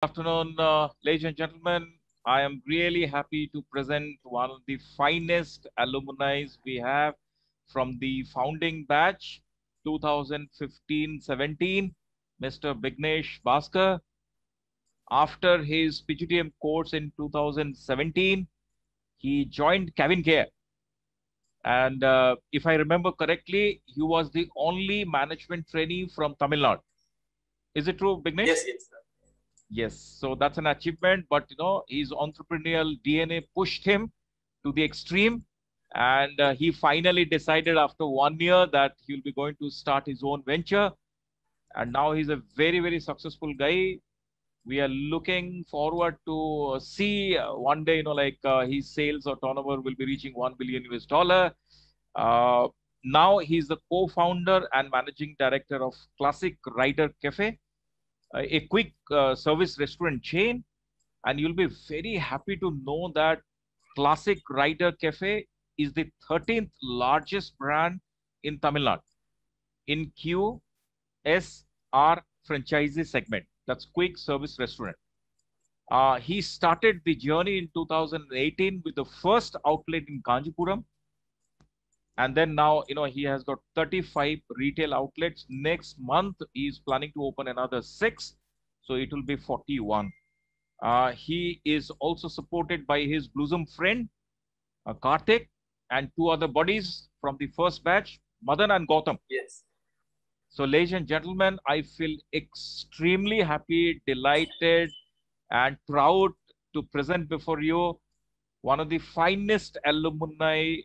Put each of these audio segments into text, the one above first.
Afternoon, ladies and gentlemen. I am really happy to present one of the finest alumni we have from the founding batch 2015-17, Mr. Bignesh Bhaskar. After his PGDM course in 2017, he joined Kevin Care. And if I remember correctly, he was the only management trainee from Tamil Nadu. Is it true, Bignesh? Yes, sir. Yes, so that's an achievement, but his entrepreneurial DNA pushed him to the extreme, and he finally decided after 1 year that he'll be going to start his own venture, and now he's a very, very successful guy. We are looking forward to see one day, his sales or turnover will be reaching 1 billion US dollar. Uh, Now he's the co-founder and managing director of Classic Rider Cafe, a quick service restaurant chain, and you'll be very happy to know that Classic Rider Cafe is the 13th largest brand in Tamil Nadu in QSR franchisee segment. That's quick service restaurant. He started the journey in 2018 with the first outlet in Kanjipuram, and then now he has got 35 retail outlets. Next month he is planning to open another 6, so it will be 41. He is also supported by his bosom friend, Karthik, and two other buddies from the first batch, Madan and Gautam. Yes. So, ladies and gentlemen, I feel extremely happy, delighted, and proud to present before you one of the finest alumni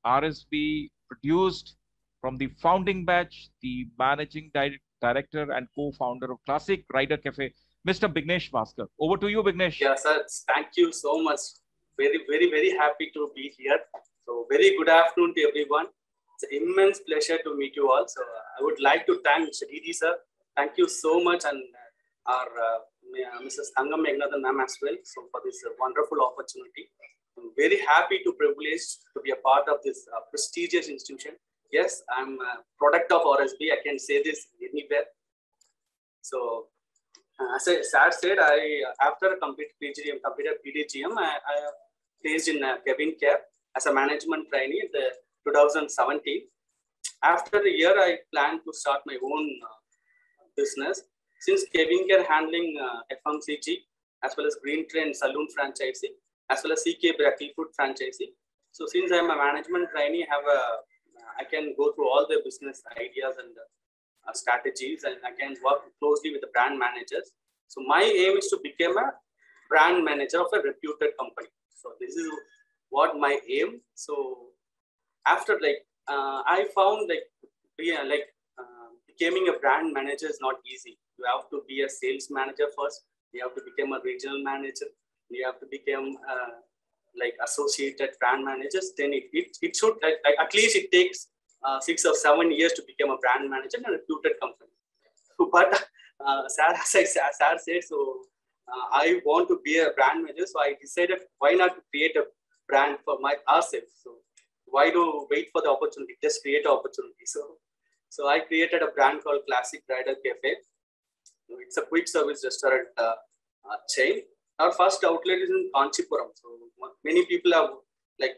RSB produced from the founding batch, the managing director and co-founder of Classic Rider Cafe, Mr. Bignesh Bhaskar. Over to you, Bignesh. Yeah, sir. Thank you so much. Very happy to be here. So, very good afternoon to everyone. It's an immense pleasure to meet you all. So, I would like to thank Mr. Didi, sir. Thank you so much, and our Mrs. Thangam Megnathan ma'am as well. So, for this wonderful opportunity. I'm very happy to privileged to be a part of this prestigious institution. Yes, I'm a product of RSB. I can say this anywhere. So, as I said, after completed PDGM, I placed in Kevin Care as a management trainee in the 2017. After the year, I planned to start my own business. Since Kevin Care handling FMCG as well as Green Trend Saloon franchising as well as CK Brakey Food franchising. So since I'm a management trainee, I can go through all the business ideas and strategies, and I can work closely with the brand managers. So my aim is to become a brand manager of a reputed company. So this is what my aim. So after I found becoming a brand manager is not easy. You have to be a sales manager first. You have to become a regional manager. You have to become associated brand managers. Then it should at least it takes 6 or 7 years to become a brand manager in a reputed company. But as Sar said, so I want to be a brand manager. So I decided, why not create a brand for ourselves? So why do wait for the opportunity? Just create an opportunity. So I created a brand called Classic Rider Cafe. It's a quick service restaurant chain. Our first outlet is in Kanchipuram. So many people are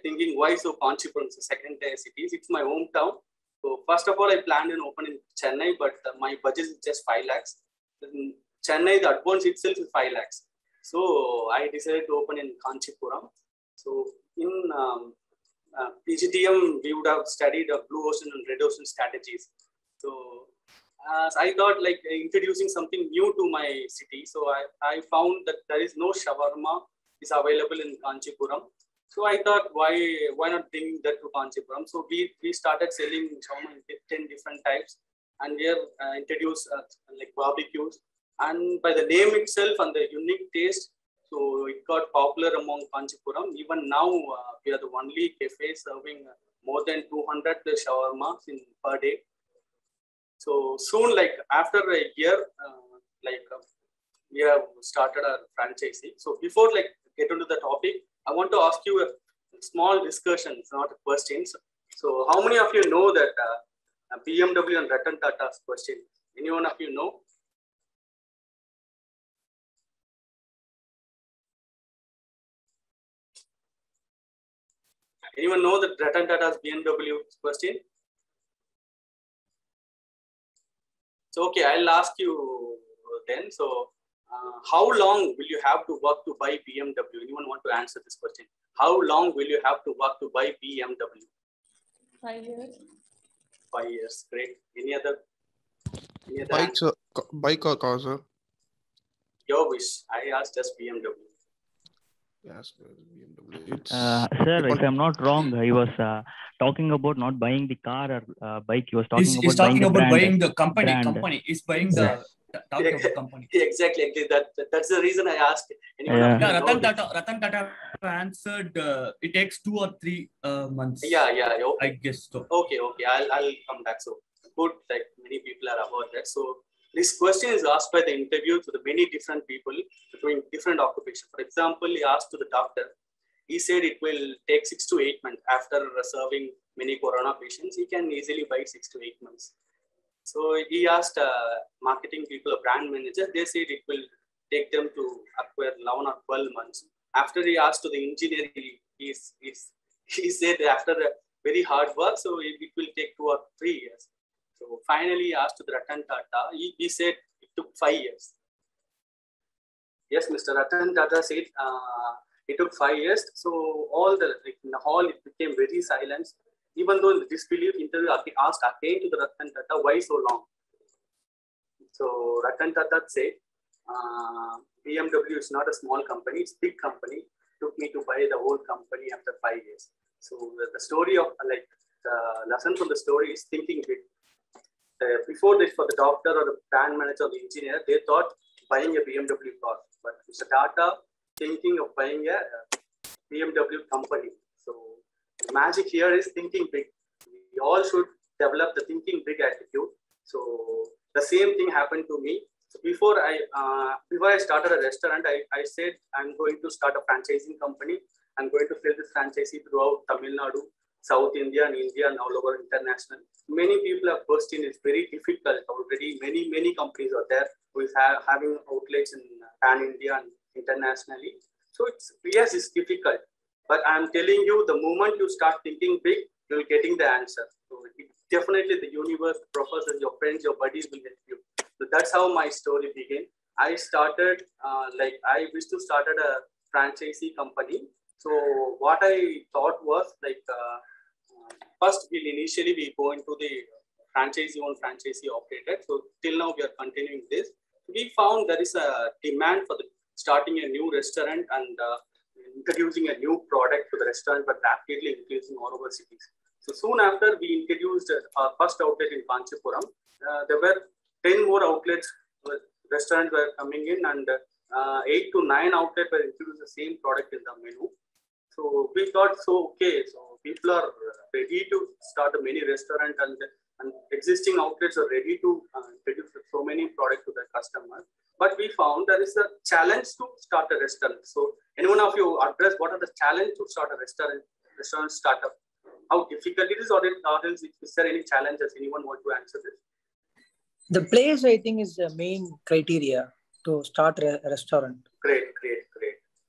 thinking, why so Kanchipuram? It's a second tier city. It's my hometown. So first of all, I planned an open in Chennai, but my budget is just 5 lakhs. In Chennai, the advance itself is 5 lakhs. So I decided to open in Kanchipuram. So in PGDM, we would have studied blue ocean and red ocean strategies. So I thought introducing something new to my city. So I found that there is no shawarma is available in Kanchipuram. So I thought, why not bring that to Kanchipuram? So we started selling shawarma in 10 different types, and we have introduced barbecues. And by the name itself and the unique taste, so it got popular among Kanchipuram. Even now, we are the only cafe serving more than 200 shawarmas per day. So soon, after a year, we have started our franchising. So before get into the topic, I want to ask you a small discussion. It's not a question. So how many of you know that BMW and Ratan Tata's question? Anyone of you know? Anyone know the Ratan Tata's BMW question? So, okay, I'll ask you then. So, how long will you have to work to buy BMW? Anyone want to answer this question? How long will you have to work to buy BMW? 5 years. 5 years. Great. Any other Bike, sir. Bike or car, sir? Your wish. I asked just BMW. Yes, BMW. It's Sir, if I'm not wrong, he was talking about not buying the car or bike. He was talking He's about talking buying the about brand. buying the company. Brand. Company. He's buying the talking about company. Exactly. That's the reason I asked. Anyone Yeah. of you know Ratan Tata answered. It takes 2 or 3 months. Yeah. Okay. I guess so. Okay. I'll come back. So good. Like many people are about that. So this question is asked by the interview to the many different people doing different occupations. For example, he asked to the doctor. He said it will take 6 to 8 months after serving many corona patients. He can easily buy 6 to 8 months. So he asked marketing people, a brand manager. They said it will take them to acquire 11 or 12 months. After he asked to the engineer, he said after a very hard work, so it will take 2 or 3 years. So finally, he asked to the Ratan Tata. He said it took 5 years. Yes, Mr. Ratan Tata said it took 5 years. So in the hall, it became very silent. Even though in the disbelief interview, asked again to the Ratan Tata, why so long? So Ratan Tata said, BMW is not a small company, it's a big company. It took me to buy the whole company after 5 years. So the story of the lesson from the story is thinking big. Before this, for the doctor or the brand manager or the engineer, they thought buying a BMW car. But Mr. Tata thinking of buying a BMW company. So the magic here is thinking big. We all should develop the thinking big attitude. So the same thing happened to me. So before I started a restaurant, I said I'm going to start a franchising company. I'm going to fill this franchisee throughout Tamil Nadu, South India and all over international. Many people have burst in. It's very difficult already. Many companies are there who is having outlets in pan India and internationally. So it's difficult. But I'm telling you, the moment you start thinking big, you're getting the answer. So definitely the universe, professors, your friends, your buddies will help you. So that's how my story began. I started I wish to start a franchisee company. So what I thought was first initially we go into the franchisee operated. So till now we are continuing this. We found there is a demand for starting a new restaurant and introducing a new product to the restaurant, but rapidly increasing all over cities. So soon after we introduced our first outlet in Kanchipuram, there were 10 more outlets, restaurants were coming in, and 8 to 9 outlets were introduced the same product in the menu. So we thought, so people are ready to start a mini restaurant, and existing outlets are ready to introduce so many products to their customers. But we found there is a challenge to start a restaurant. So anyone of you address what are the challenges to start a restaurant startup? How difficult it is, or is there any challenges? Anyone want to answer this? The place, I think, is the main criteria to start a restaurant. Great.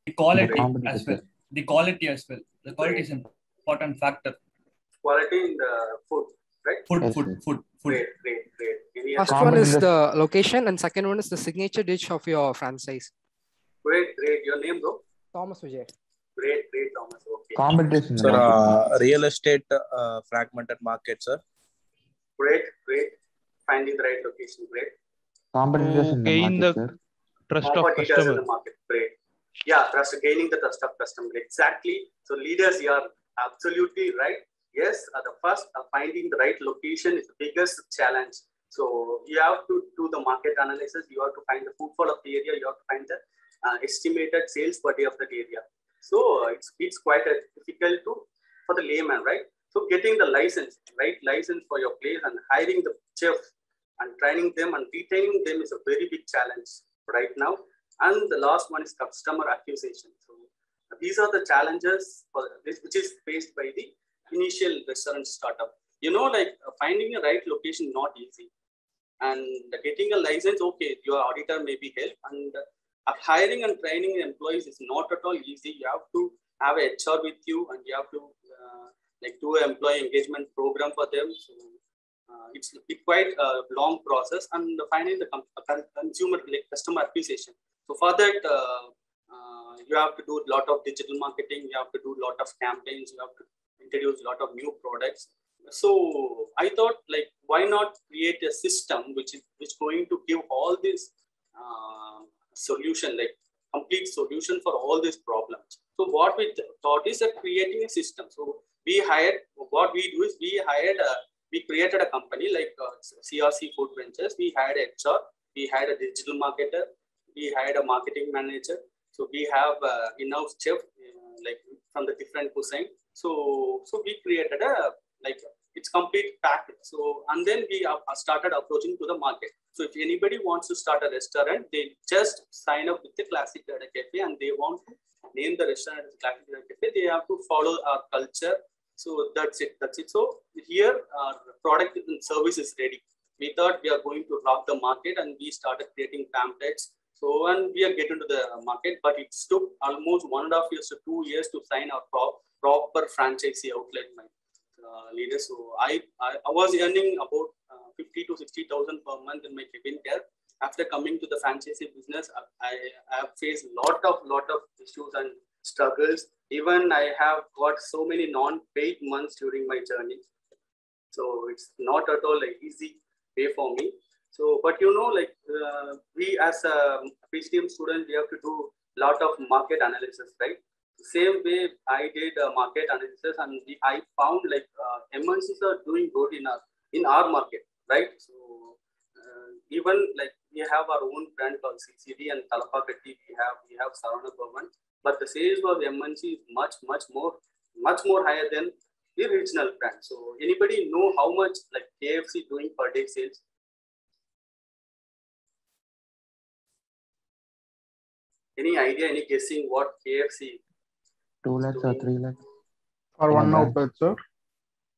The quality as well. The quality as well. The quality is an important factor. Quality in the food, right? Food. Great. First one is the location, and second one is the signature dish of your franchise. Great. Your name, bro? Thomas Vijay. Great, Thomas. Okay. Competition. Sir, real estate fragmented market, sir. Great. Finding the right location. Great. Competition. Gain the trust of customer. In the customer. market. Great. Yeah, gaining the trust of customer. Exactly. So leaders, you are absolutely right. Yes, the first finding the right location is the biggest challenge. So you have to do the market analysis. You have to find the footfall of the area. You have to find the estimated sales per day of that area. So it's quite difficult for the layman, right? So getting the license for your place and hiring the chef and training them and retaining them is a very big challenge right now. And the last one is customer acquisition. So these are the challenges which is faced by the initial restaurant startup. Finding a right location not easy, and getting a license, okay, your auditor maybe help, and hiring and training employees is not at all easy. You have to have a HR with you, and you have to like do an employee engagement program for them. So it's quite a long process, and finally the consumer like customer acquisition. So for that, you have to do a lot of digital marketing. You have to do a lot of campaigns. You have to introduce a lot of new products. So I thought, like, why not create a system which is going to give all this solution, like complete solution for all these problems. So what we thought is that creating a system. So we created a company like CRC Food Ventures. We had HR, we had a digital marketer, we had a marketing manager. So we have in-house chef, like from the different cuisine. So we created a like it's complete package. So and then we started approaching to the market. So if anybody wants to start a restaurant, they just sign up with the Classic Dada Cafe, and they want to name the restaurant as Classic Dada Cafe. They have to follow our culture. So that's it. So here our product and service is ready. We thought we are going to rock the market, and we started creating pamphlets. So and we are getting to the market, but it took almost 1.5 years to 2 years to sign our proper franchisee outlet, my leader. So I was earning about 50 to 60,000 per month in my cabin care. After coming to the franchisee business, I have faced lot of issues and struggles. Even I have got so many non-paid months during my journey. So it's not at all an easy way for me. So, but you know, like we as a PCM student, we have to do a lot of market analysis, right? Same way I did market analysis, and I found like MNCs are doing good in our market, right? So even like we have our own brand called CCD and Talapakatti, we have Saravana Burman, but the sales of MNC is much more higher than the regional brand. So anybody know how much like KFC doing per day sales? Any idea, any guessing what KFC? 2 lakhs or 3 lakhs? For one outlet, sir?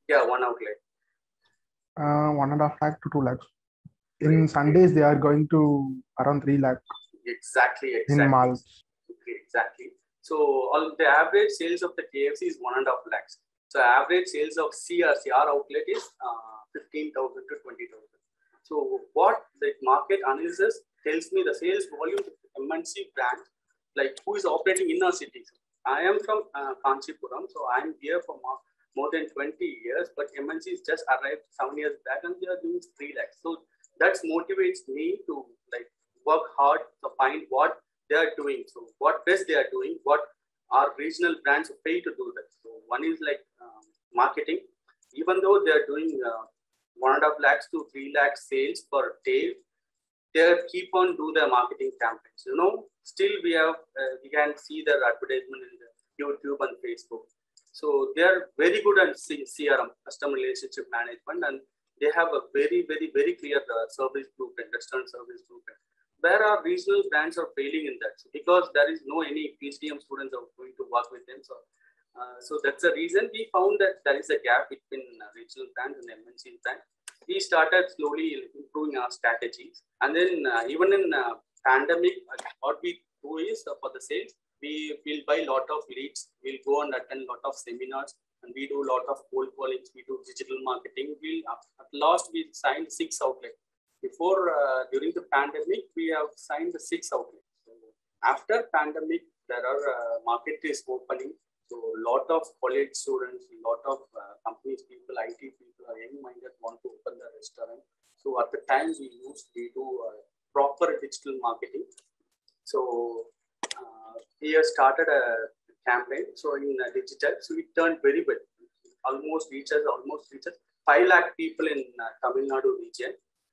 Yeah, one outlet. 1.5 lakh to 2 lakhs. In Sundays, they are going to around 3 lakh. Exactly. In malls. Okay, exactly. So all the average sales of the KFC is 1.5 lakhs. So average sales of CRC, our outlet, is 15,000 to 20,000. So what the market analysis tells me, the sales volume of the MNC brand, like who is operating in our cities. I am from Kanchipuram, so I am here for more than 20 years, but MNCs just arrived 7 years back, and they are doing 3 lakhs. So that motivates me to like work hard to find what they are doing. So what best they are doing, what our regional brands pay to do that. So one is like marketing. Even though they are doing 1.5 lakhs to 3 lakhs sales per day, they keep on do their marketing campaigns. You know, still we can see their advertisement in the YouTube and Facebook. So they are very good at CRM, customer relationship management, and they have a very clear service blueprint, restaurant service blueprint. Where our regional brands are failing in that, so because there is no any PhDM students are going to work with them. So that's the reason we found that there is a gap between regional brands and MNC brands. We started slowly improving our strategies, and then even in pandemic, what we do is for the sales, we will buy a lot of leads. We'll go and attend a lot of seminars, and we do a lot of cold callings. We do digital marketing. At last we signed 6 outlets. Before during the pandemic, we have signed the 6 outlets. So after pandemic, there are market is opening. So a lot of college students, a lot of companies people, IT people are young-minded, want to open the restaurant. So at the time we do proper digital marketing. So we have started a campaign. So in digital, so it turned very well. Almost reaches 5 lakh people in Tamil Nadu region.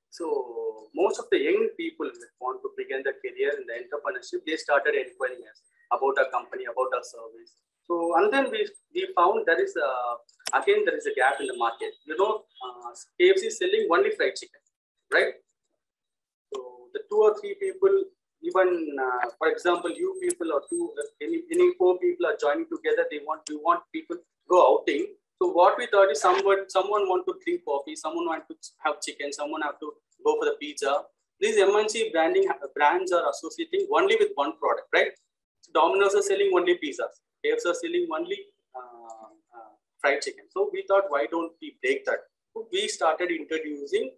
So most of the young people that want to begin their career in the entrepreneurship, they started inquiring us about our company, about our service. So, and then we found there is a gap in the market. You know, KFC is selling only fried chicken, right? So the 2 or 3 people, even for example, you people or any 4 people are joining together. We want people to go outing. So what we thought is someone want to drink coffee, someone want to have chicken, someone have to go for the pizza. These MNC brands are associating only with one product, right? So Domino's are selling only pizzas. KFC are selling only fried chicken. So we thought, why don't we break that? So we started introducing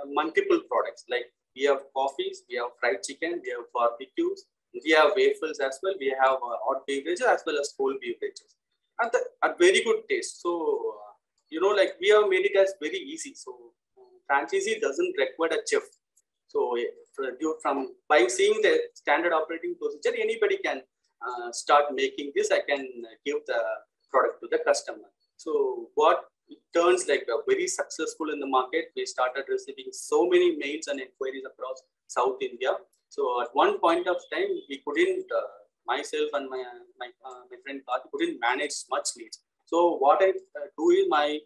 multiple products. Like we have coffees, we have fried chicken, we have barbecues, we have waffles as well, we have hot beverages as well as cold beverages, and at very good taste. So like we have made it as very easy. So franchisee doesn't require a chef. So from by seeing the standard operating procedure, anybody can start making this. I can give the product to the customer. So what it turns like very successful in the market. We started receiving so many mails and inquiries across South India. So at one point of time, we couldn't, myself and my friend Karthi couldn't manage much needs. So what I do is my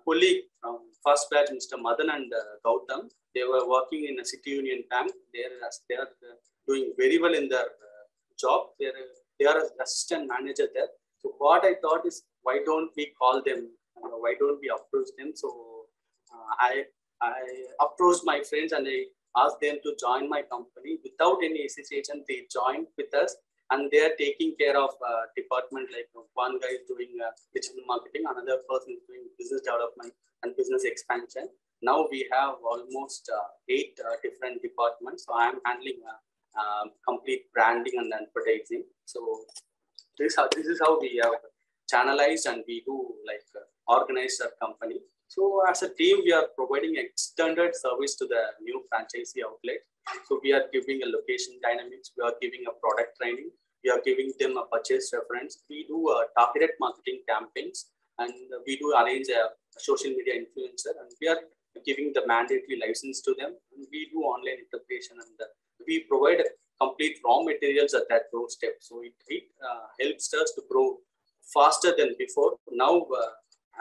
colleague from first batch, Mr. Madan and Gautam, they were working in a City Union Bank. They are doing very well in their job. They are an assistant manager there. So what I thought is, why don't we call them? Why don't we approach them? So I approached my friends and I asked them to join my company without any hesitation. They joined with us, and they are taking care of department. Like one guy is doing digital marketing, another person is doing business development and business expansion. Now we have almost 8 different departments. So I am handling complete branding and advertising. So this is how we have channelized and we do like organize our company. So as a team, we are providing extended service to the new franchisee outlet. So we are giving a location dynamics, we are giving a product training, we are giving them a purchase reference. We do targeted marketing campaigns, and we do arrange a social media influencer, and we are giving the mandatory license to them. And we do online integration, and we provide complete raw materials at that doorstep. So it helps us to grow faster than before. Now,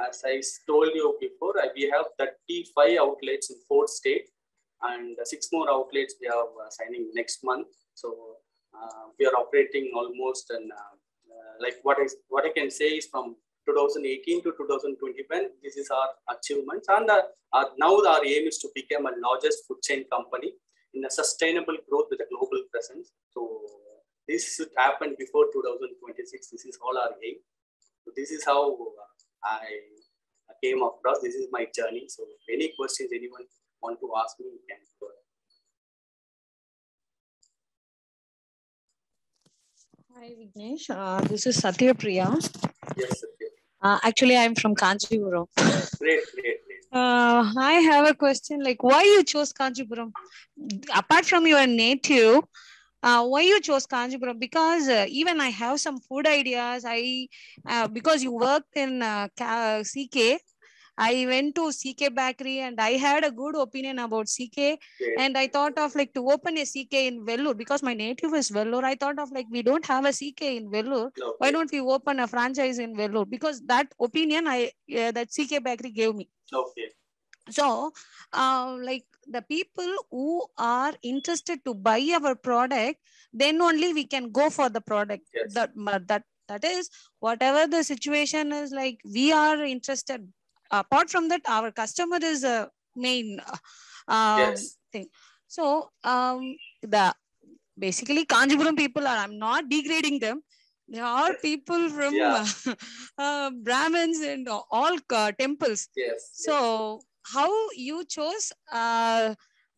as I told you before, we have 35 outlets in 4 states, and 6 more outlets we are signing next month. So we are operating almost in like what I can say is from 2018 to 2021. This is our achievements, and now our aim is to become a largest food chain company in a sustainable growth with a global presence. So this should happen before 2026. This is all our aim. So this is how I came across. This is my journey. So any questions anyone want to ask me, you can go Hi ahead. Vignesh, this is Satya Priya. Yes, Satya. Actually, I'm from Kanchipuram. Great. I have a question, like why you chose Kanchipuram? Apart from your native, why you chose Kanchipuram? Because even I have some food ideas. Because you worked in CK, I went to CK Bakery and I had a good opinion about CK. And I thought of like to open a CK in Vellore, because my native is Vellore. I thought of like, we don't have a CK in Vellore. Okay. Why don't we open a franchise in Vellore? Because that opinion that CK Bakery gave me. Okay. So like the people who are interested to buy our product, then only we can go for the product. Yes. That is, whatever the situation is, like we are interested. Apart from that, our customer is a main thing. So the basically Kanchipuram people are, I'm not degrading them. There are people from Brahmins and all temples. Yes. So how you chose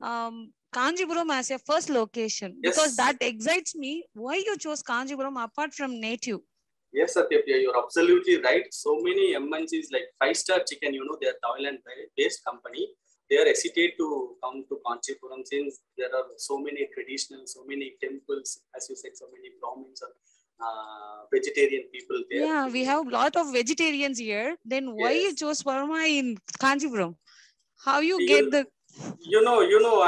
Kanchipuram as your first location? Because that excites me. Why you chose Kanchipuram apart from native? Yes, Satya, you're absolutely right. So many MNCs like 5-star chicken, they're Thailand-based company. They are hesitate to come to Kanchipuram since there are so many traditional, so many temples, as you said, so many Brahmins and vegetarian people there. Yeah, we have a lot of vegetarians here. Then why you chose Parma in Kanchipuram? How you get the...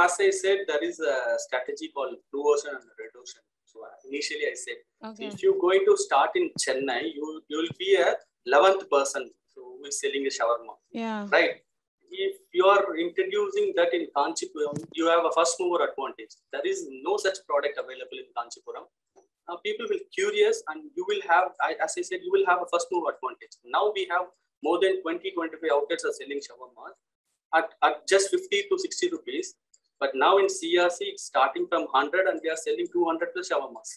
As I said, there is a strategy called Blue Ocean and Red Ocean. So initially I said, if you're going to start in Chennai, you'll be a 11th person who is selling a shawarma. Yeah. Right? If you are introducing that in Kanchipuram, you have a first mover advantage. There is no such product available in Kanchipuram. People will be curious, and you will have, as I said, you will have a first mover advantage. Now we have more than 20-25 outlets are selling shawarma at just 50 to 60 rupees. But now in CRC, it's starting from 100 and they are selling 200 plus shawarmas.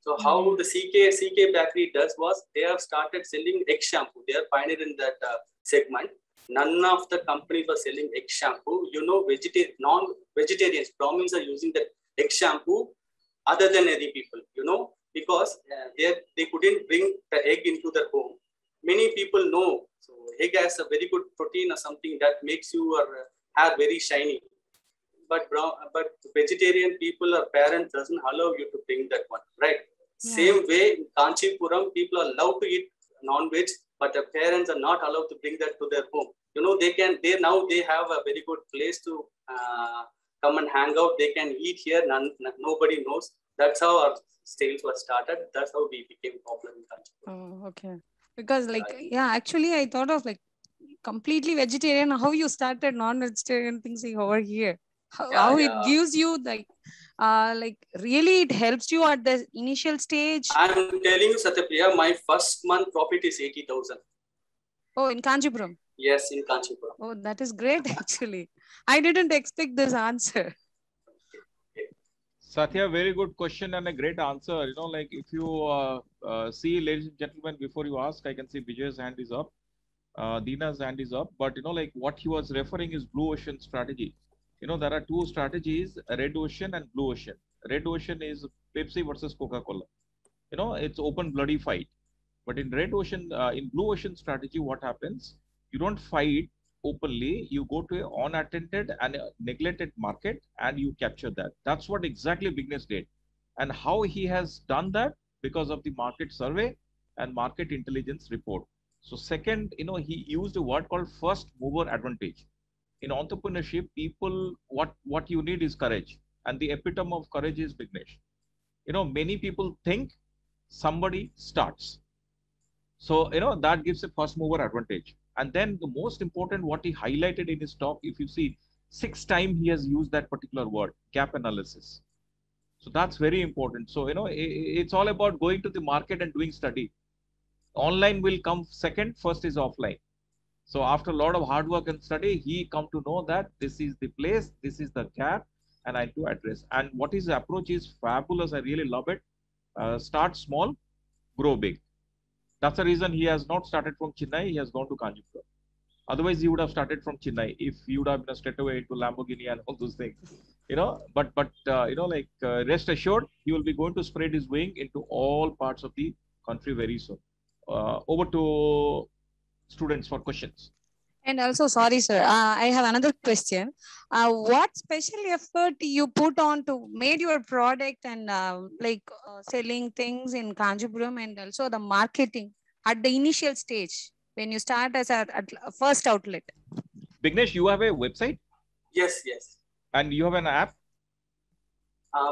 So how the CK Bakery does was they have started selling egg shampoo. They are pioneer in that segment. None of the companies were selling egg shampoo. You know, non-vegetarians, Brahmins are using that egg shampoo other than any people, you know, because they couldn't bring the egg into their home. Many people know, so egg has a very good protein or something that makes your hair very shiny. But vegetarian people or parents doesn't allow you to bring that one, right? Yeah. Same way in Kanchipuram, people are allowed to eat non-veg, but the parents are not allowed to bring that to their home. You know, they have a very good place to come and hang out. They can eat here. Nobody knows. That's how our sales were started. That's how we became popular in Kanchipuram. Oh, okay. Because actually I thought of like completely vegetarian. How you started non-vegetarian things over here? How it gives you like really it helps you at the initial stage? I'm telling you, Satyapriya, my first month profit is 80,000. Oh, in Kanchipuram? Yes, in Kanchipuram. Oh, that is great actually. I didn't expect this answer. Satya, very good question and a great answer. You know, like if you see, ladies and gentlemen, before you ask, I can see Vijay's hand is up. Dina's hand is up. But, you know, like what he was referring is blue ocean strategy. You know, there are two strategies, red ocean and blue ocean. Red ocean is Pepsi versus Coca-Cola. You know, it's open bloody fight. But in red ocean, in blue ocean strategy, what happens? You don't fight openly. You go to an unattended and neglected market and you capture that. That's what exactly Vignesh did. And how he has done that? Because of the market survey and market intelligence report. So second, you know, he used a word called first mover advantage. In entrepreneurship, people, what you need is courage. And the epitome of courage is Vignesh. You know, many people think somebody starts. So, you know, that gives a first mover advantage. And then the most important, what he highlighted in his talk, if you see, 6 times he has used that particular word, gap analysis. So that's very important. So, you know, it's all about going to the market and doing study. Online will come second, first is offline. So after a lot of hard work and study, he come to know that this is the place, this is the gap, and I do address. And what his approach is fabulous. I really love it. Start small, grow big. That's the reason he has not started from Chennai. He has gone to Kanchipuram. Otherwise, he would have started from Chennai if he would have been straight away to Lamborghini and all those things. You know, but you know, like rest assured, he will be going to spread his wing into all parts of the country very soon. Over to students for questions. And also, sorry, sir, I have another question. What special effort you put on to made your product and selling things in Kanchipuram and also the marketing at the initial stage when you start as a first outlet? Vignesh, you have a website? Yes, yes. And you have an app?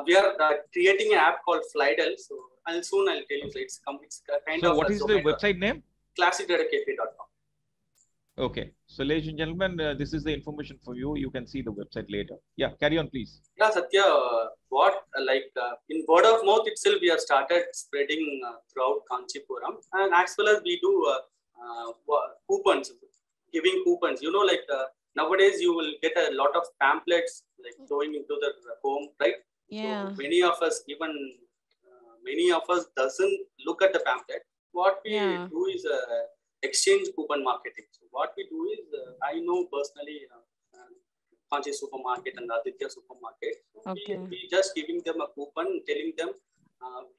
We are creating an app called Flydel. So I'll tell you. It's kind of. So what is the website name? ClassicDataCafe.com. Okay. So ladies and gentlemen, this is the information for you. You can see the website later. Yeah, carry on, please. Yeah, Satya, in word of mouth itself, we have started spreading throughout Kanchipuram. And as well as we do coupons, giving coupons. You know, like nowadays you will get a lot of pamphlets like going into the home, right? Yeah. So many of us, doesn't look at the pamphlet. What we do is exchange coupon marketing. So what we do is, I know personally Kanchi Supermarket and Aditya Supermarket. So okay. we just giving them a coupon, telling them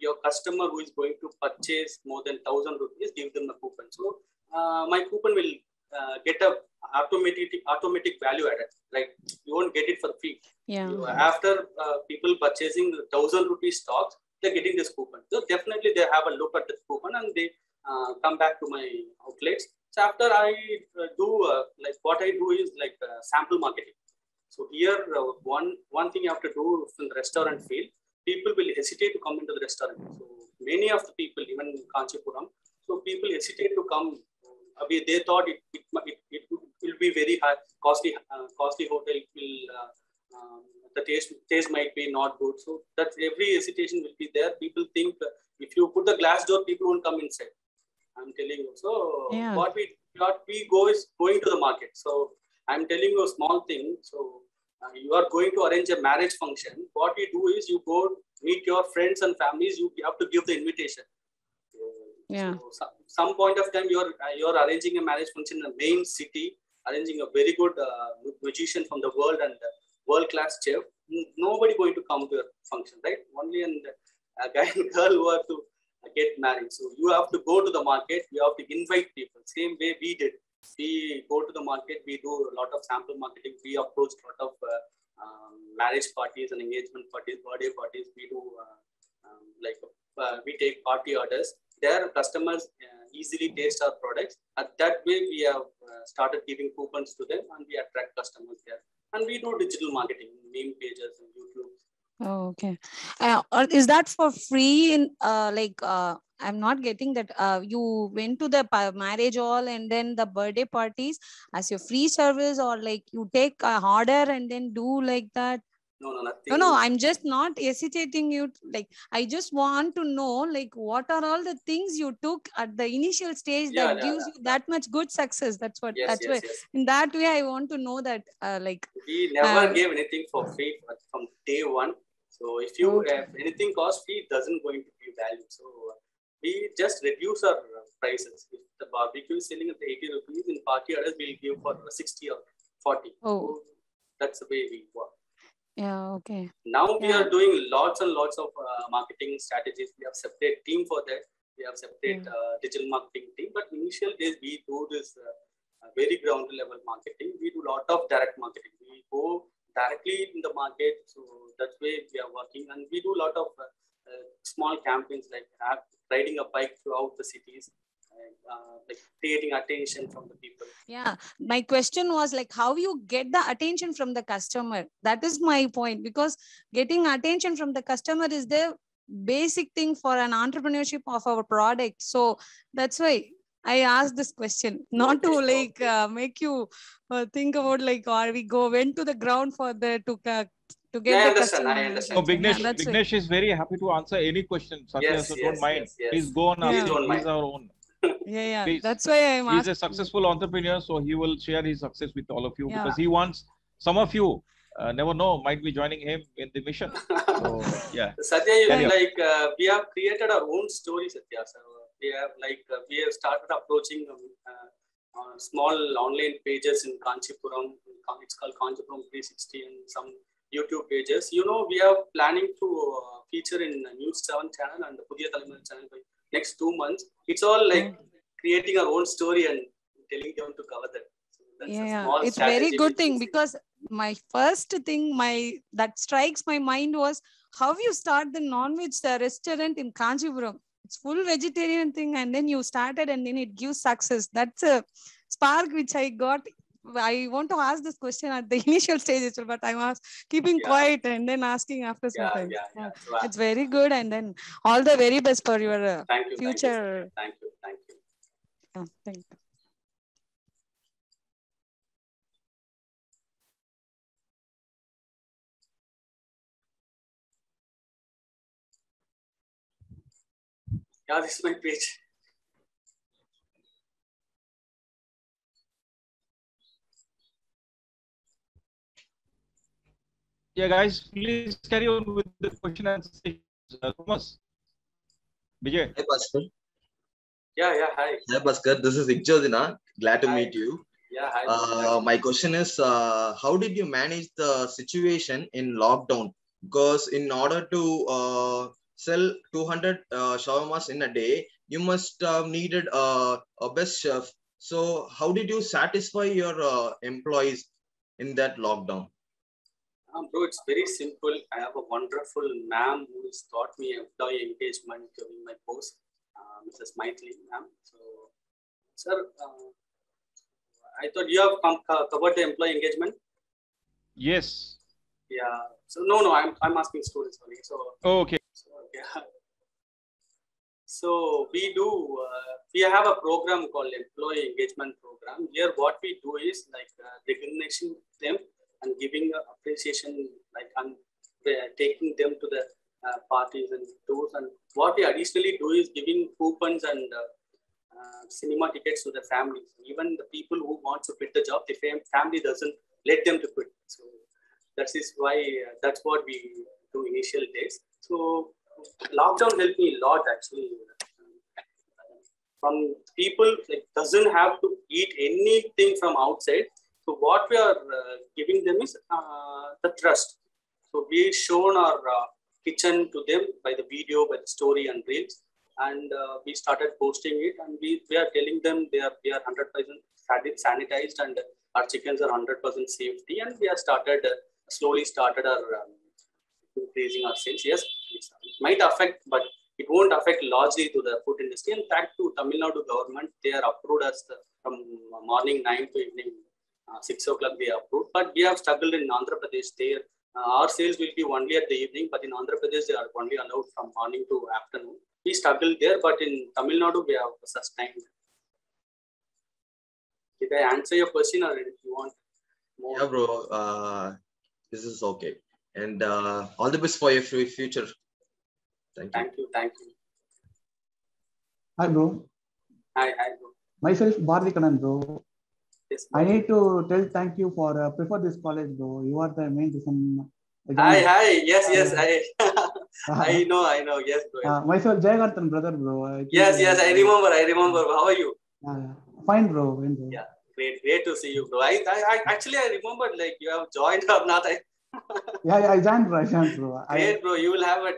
your customer who is going to purchase more than 1,000 rupees, give them a coupon. So my coupon will get a automatic value added. Like you won't get it for free. Yeah. So after people purchasing 1,000 rupees stocks, they're getting this coupon. So definitely they have a look at this coupon and they come back to my outlets. So after I do what I do is sample marketing. So here one thing you have to do in the restaurant field, people will hesitate to come into the restaurant. So many of the people, even in Kanchipuram, so people hesitate to come. They thought it will be very high, costly hotel. The taste might be not good. So that every hesitation will be there. People think if you put the glass door, people won't come inside. I'm telling you. So what we go is going to the market. So I'm telling you a small thing. So you are going to arrange a marriage function, what you do is you go meet your friends and families. You have to give the invitation. Yeah. So some point of time, you're arranging a marriage function in the main city, arranging a very good musician from the world and world-class chef. Nobody going to come to your function, right? Only a guy and girl who have to get married. So you have to go to the market. You have to invite people. Same way we did. We go to the market. We do a lot of sample marketing. We approach a lot of marriage parties and engagement parties, birthday parties. We do we take party orders. Their customers easily taste our products. At that way, we have started giving coupons to them, and we attract customers there. And we do digital marketing, name pages, and YouTube. Oh, okay. Or is that for free? In I'm not getting that. You went to the marriage hall and then the birthday parties as your free service, or like you take a order and then do like that? No, nothing. No, I'm just not hesitating you. Like, I just want to know, like, what are all the things you took at the initial stage that gives you that much good success? That's what. Yes, that's yes, why. yes. In that way, I want to know that. We never gave anything for free from day one. So if you if anything cost free, it doesn't going to be value. So we just reduce our prices. If the barbecue is selling at 80 rupees, in party orders we'll give for 60 or 40. So that's the way we work. Yeah, okay. Now we are doing lots and lots of marketing strategies. We have separate team for that. We have separate digital marketing team. But initial days we do this very ground level marketing. We do a lot of direct marketing. We go directly in the market. So that's way we are working. And we do a lot of small campaigns like riding a bike throughout the cities. Like creating attention from the people. Yeah, my question was like how you get the attention from the customer. That is my point, because getting attention from the customer is the basic thing for an entrepreneurship of our product. So that's why I asked this question, not to like make you think about like, or we went to the ground for the to get I the customer. I understand. So Vignesh is very happy to answer any question. Satya, so don't mind. Please go on asking. He's our own. Yeah. Please. That's why I'm asking. He's a successful entrepreneur, so he will share his success with all of you because he wants some of you never know might be joining him in the mission. So Satya, we have created our own story, Satya. So we have started approaching small online pages in Kanchipuram. It's called Kanchipuram 360 and some YouTube pages. You know, we are planning to feature in News 7 channel and the Pudhiya Thalaimaru channel by next 2 months. It's all like creating our own story and telling them to cover that. So that's it's very good thing, because my first thing that strikes my mind was how you start the non-veg restaurant in Kanchipuram. It's full vegetarian thing, and then you started and then it gives success. That's a spark which I got. I want to ask this question at the initial stage, but I was keeping quiet and then asking after some time. It's very good, and then all the very best for your future. Thank you. Thank you. Yeah, this is my page. Yeah, guys, please carry on with the question and answer. Thomas. Vijay. Hi, Pastor. Yeah, hi. Hi, Bhaskar. This is Ikjodina. Glad to meet you. Yeah, hi. My question is, how did you manage the situation in lockdown? Because in order to sell 200 shawarmas in a day, you must have needed a best chef. So how did you satisfy your employees in that lockdown? Bro, it's very simple. I have a wonderful ma'am who has taught me employee engagement during my post, Mrs. Maithili ma'am. So, sir, I thought you have covered the employee engagement. Yes. Yeah. So no, I'm asking students only. So. Okay. So, yeah. So we do. We have a program called Employee Engagement Program. Here, what we do is like recognition them and giving appreciation, like taking them to the parties and tours. And what we additionally do is giving coupons and cinema tickets to the families. Even the people who want to quit the job, the family doesn't let them to quit. So That is why that's what we do initial days. So lockdown helped me a lot actually. From people like doesn't have to eat anything from outside. So what we are giving them is the trust. So we shown our kitchen to them by the video, by the story and reels, and we started posting it, and we are telling them we are 100% sanitized and our chickens are 100% safety, and we have slowly started our increasing our sales. Yes, it might affect, but it won't affect largely to the food industry. In fact, to Tamil Nadu government, they are approved us from morning 9 to evening 6 o'clock they approved. But we have struggled in Andhra Pradesh. There, our sales will be only at the evening, but in Andhra Pradesh they are only allowed from morning to afternoon. We struggled there, but in Tamil Nadu we have sustained. Did I answer your question, or if you want more? Yeah, bro. This is okay. And all the best for your future. Thank you. Thank you. Hi, bro. Hi, bro. Myself, Bharati Kanan, bro. Yes, I need to tell thank you for prefer this college, bro. You are the main reason. Hi. Yes. I know. Yes, bro. Myself, Jayaganthan, brother, bro. Yes. I remember. How are you? Fine, bro. Yeah, great to see you, bro. I actually remembered like you have joined or not. I joined, bro. Great, bro. You will have a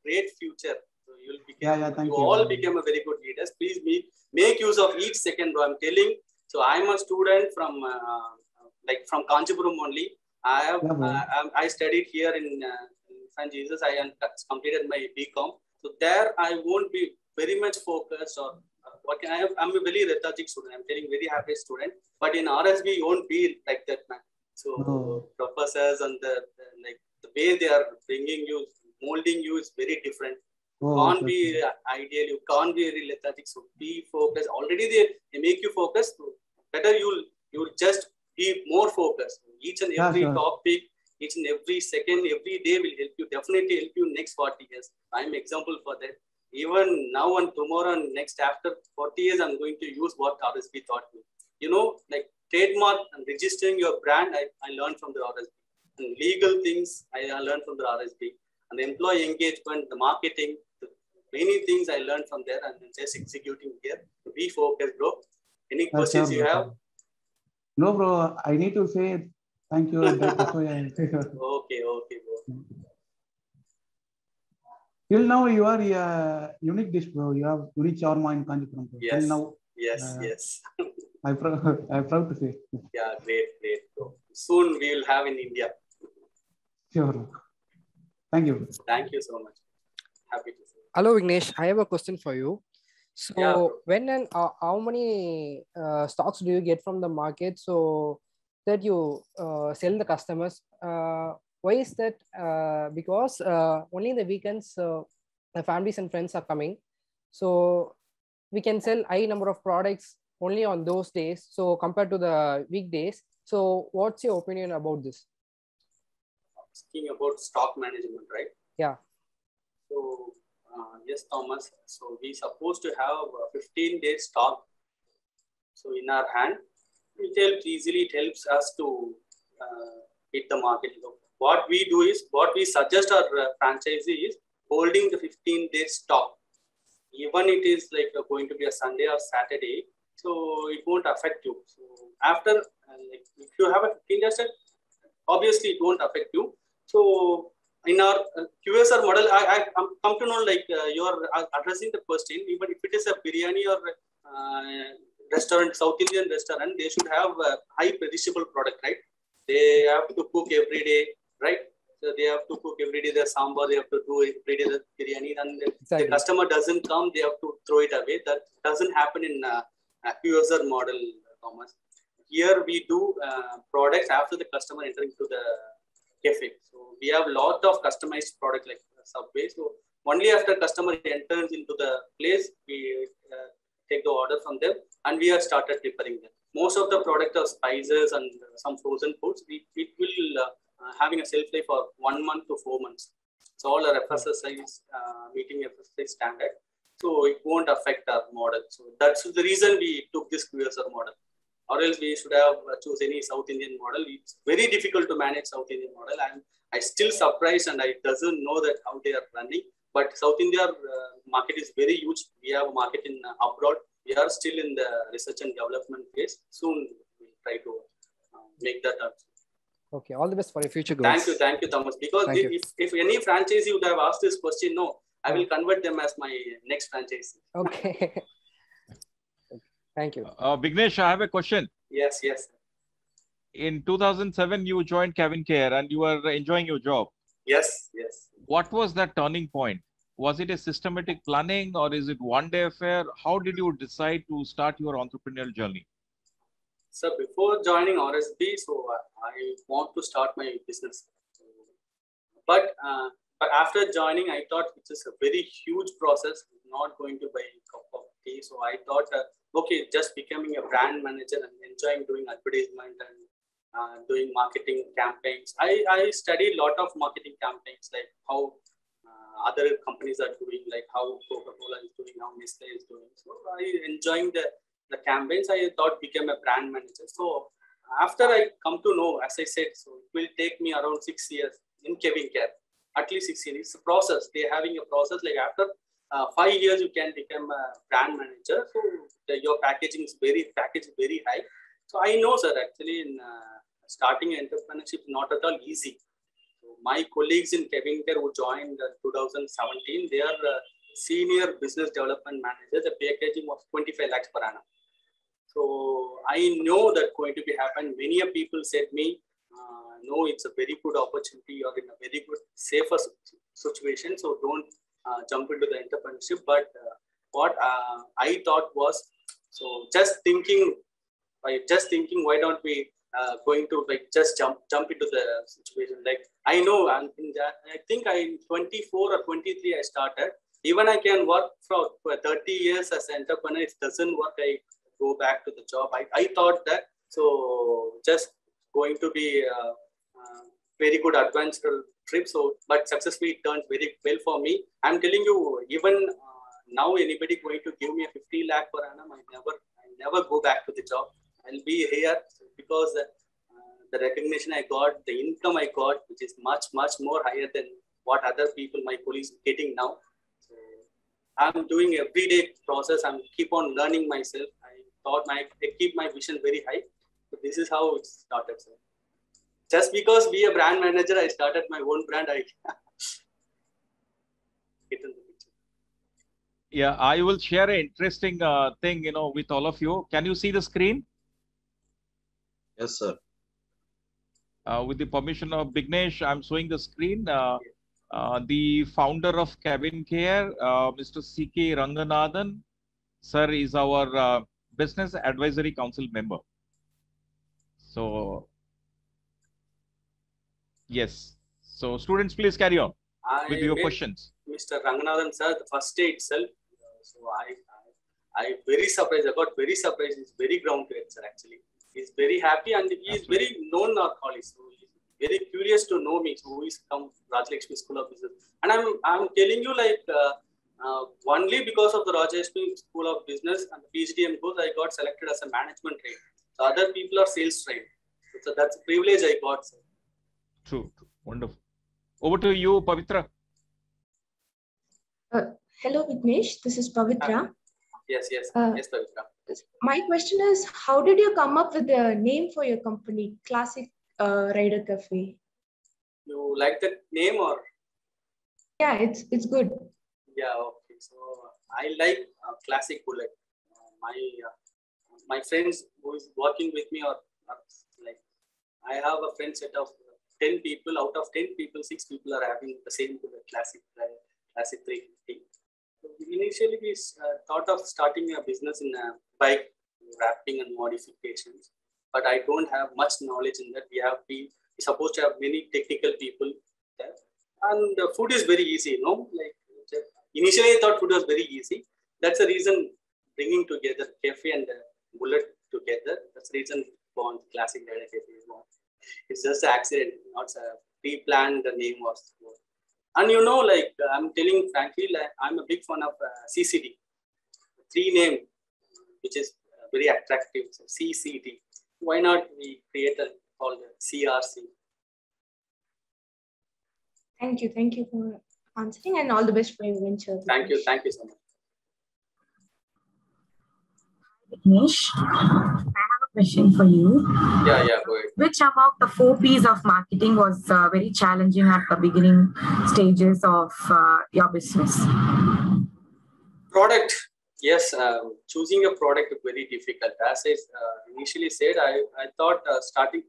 great future. So you will become. Thank you. All become a very good leaders. Please make use of each second, bro. I'm telling. So I'm a student from Kanchipuram only. I studied here in St. Jesus. I completed my BCom. So there I won't be very much focused or I'm a very lethargic student. I'm telling very happy student. But in RSB, you won't be like that, man. So professors and the way they are bringing you, molding you is very different. You can't be ideal. You can't be very lethargic. So be focused. Already they make you focus. So better you'll just be more focused. Each and every topic, each and every second, every day will help you. Definitely help you next 40 years. I'm example for that. Even now and tomorrow and next after 40 years, I'm going to use what RSB taught me. You know, like trademark and registering your brand, I learned from the RSB. And legal things, I learned from the RSB. And the employee engagement, the marketing, many things I learned from there and just executing here. Be focused, bro. Any questions you have? No, bro. I need to say thank you. Okay, bro. Till now, you are a unique dish, bro. You have unique shawarma in Kanchipuram. Yes. Till now. Yes. I'm proud to say. Yeah, great, bro. Soon we will have in India. Sure. Thank you. Thank you so much. Happy to see you. Hello, Vignesh. I have a question for you. So, when and how many stocks do you get from the market so that you sell the customers? Why is that? Because only in the weekends, the families and friends are coming. So, we can sell high number of products only on those days. So, compared to the weekdays. So, what's your opinion about this? Speaking about stock management, right? Yeah. So, yes, Thomas. So, we supposed to have a 15-day stock. So, in our hand, it helps us to hit the market. What we do is, what we suggest our franchisee is holding the 15-day stock. Even it is like going to be a Sunday or Saturday, so it won't affect you. So after, if you have a 15-day stock, obviously it won't affect you. So in our QSR model, I come to know like you are addressing the question. Even if it is a biryani or restaurant, South Indian restaurant, they should have a high perishable product, right? They have to cook every day, right? So they have to cook every day the sambar, they have to do every day the biryani, and the customer doesn't come, they have to throw it away. That doesn't happen in a QSR model, Thomas. Here we do products after the customer entering to the cafe. So we have a lot of customized product like Subway. So only after customer enters into the place, we take the order from them and we have started preparing them. Most of the product are spices and some frozen foods. It will having a shelf life for 1 month to 4 months. So all our FSSAI is meeting FSSAI standard. So it won't affect our model. So that's the reason we took this QSR model. or else we should have choose any South Indian model. It's very difficult to manage South Indian model, and I still surprised, and I doesn't know that how they are running. But South India market is very huge. We have a market in abroad. We are still in the research and development phase. Soon we'll try to make that up. Okay, all the best for your future goals. Thank you, Thomas. Because if any franchisee would have asked this question, no, I will convert them as my next franchisee. Okay. Thank you. Vignesh, I have a question. Yes. In 2007, you joined Kevin Care and you were enjoying your job. Yes. What was that turning point? Was it a systematic planning or is it one-day affair? How did you decide to start your entrepreneurial journey? So before joining RSB, so I want to start my business. But after joining, I thought it is a very huge process. I'm not going to buy a cup of tea. So I thought, okay, just becoming a brand manager and enjoying doing advertisement and doing marketing campaigns. I studied a lot of marketing campaigns, like how other companies are doing, like how Coca-Cola is doing, how Nestle is doing. So I enjoying the campaigns. I thought became a brand manager. So after I come to know, as I said, so it will take me around 6 years in Kevin Care, at least 6 years. It's a process. They're having a process. Like after 5 years, you can become a brand manager. So your packaging is very high. So I know, sir, actually in starting entrepreneurship is not at all easy. So my colleagues in Kevin Care who joined 2017, they are senior business development managers. The packaging was 25 lakhs per annum. So I know that going to be happen. Many people said me, no, it's a very good opportunity. You're in a very good, safer situation. So don't jump into the entrepreneurship. But what I thought was, so just thinking, why don't we going to like just jump into the situation? Like I know, I think in 24 or 23 I started. Even I can work for 30 years as an entrepreneur. If it doesn't work, I go back to the job. I thought that, so just going to be a very good adventure trip. So, but successfully it turned very well for me. I'm telling you, even now anybody going to give me a 50 lakh per annum, I never go back to the job. I'll be here because the recognition I got, the income I got, which is much more higher than what other people, my colleagues, getting now. So I'm doing everyday process. I'm keep on learning myself. I keep my vision very high. So this is how it started. So just because be a brand manager, I started my own brand. Yeah, I will share an interesting thing, with all of you. Can you see the screen? Yes, sir. With the permission of Vignesh, I'm showing the screen. The founder of Kevin Care, Mr. C.K. Ranganathan, sir, is our Business Advisory Council member. So, yes. So, students, please carry on with your questions. Mr. Ranganathan, sir, the first day itself, so I very surprised. I got very surprised. He's very grounded, sir, actually. He's very happy and he is very known our colleagues. So he's very curious to know me. So who is come Rajalakshmi School of Business. And I'm telling you, like, only because of the Rajalakshmi School of Business and the PhDM course, I got selected as a management trained. So other people are sales trained. So that's a privilege I got, sir. True. Wonderful. Over to you, Pavitra. Hello, Vignesh. This is Pavitra. Yes, Pavitra. My question is, how did you come up with the name for your company, Classic Rider Cafe? You like the name or? Yeah, it's good. Yeah, okay. So I like Classic Bullet. My friends who is working with me are like, I have a friend set of 10 people. Out of 10 people, 6 people are having the same Bullet, Classic 350. So initially, we thought of starting a business in bike wrapping and modifications, but I don't have much knowledge in that. We're supposed to have many technical people there, and the food is very easy. Like initially, I thought food was very easy. That's the reason bringing together cafe and Bullet together. That's the reason born Classic Rider Cafe is born. It's just an accident, not a pre-planned. The name was. And like I'm telling frankly, like I'm a big fan of CCD. 3 name, which is very attractive. So CCD. Why not we create a called CRC? Thank you. Thank you for answering, and all the best for your venture. Thank you. Thank you so much. Vignesh, I have a question for you. Yeah, go ahead. Which among the 4 P's of marketing was very challenging at the beginning stages of your business? Product. Yes, choosing a product is very difficult. As I initially said, I thought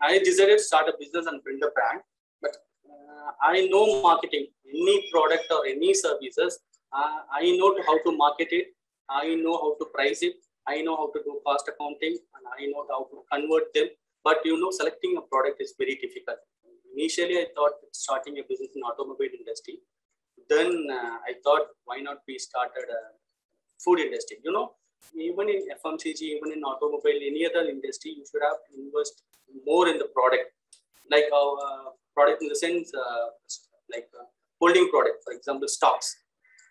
I decided to start a business and build a brand, but I know marketing, any product or any services. I know how to market it. I know how to price it. I know how to do cost accounting, and I know how to convert them. But selecting a product is very difficult. Initially, I thought starting a business in automobile industry. Then I thought, why not we started a food industry? Even in FMCG, even in automobile, any other industry, you should have to invest more in the product. Like our product in the sense, holding product, for example, stocks.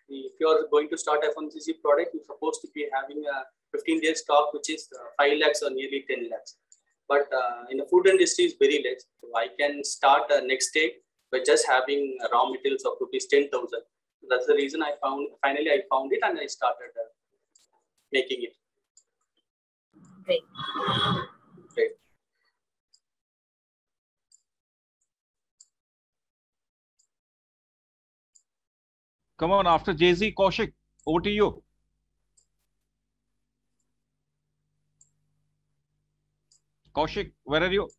If you are going to start FMCG product, you're supposed to be having a 15-day stock, which is 5 lakhs or nearly 10 lakhs. But in the food industry, it's very less. So I can start next day by just having raw materials of rupees 10,000. That's the reason finally I found it and I started making it. Great. Great. Come on, after Jay-Z, Kaushik, over to you. Kaushik, where are you?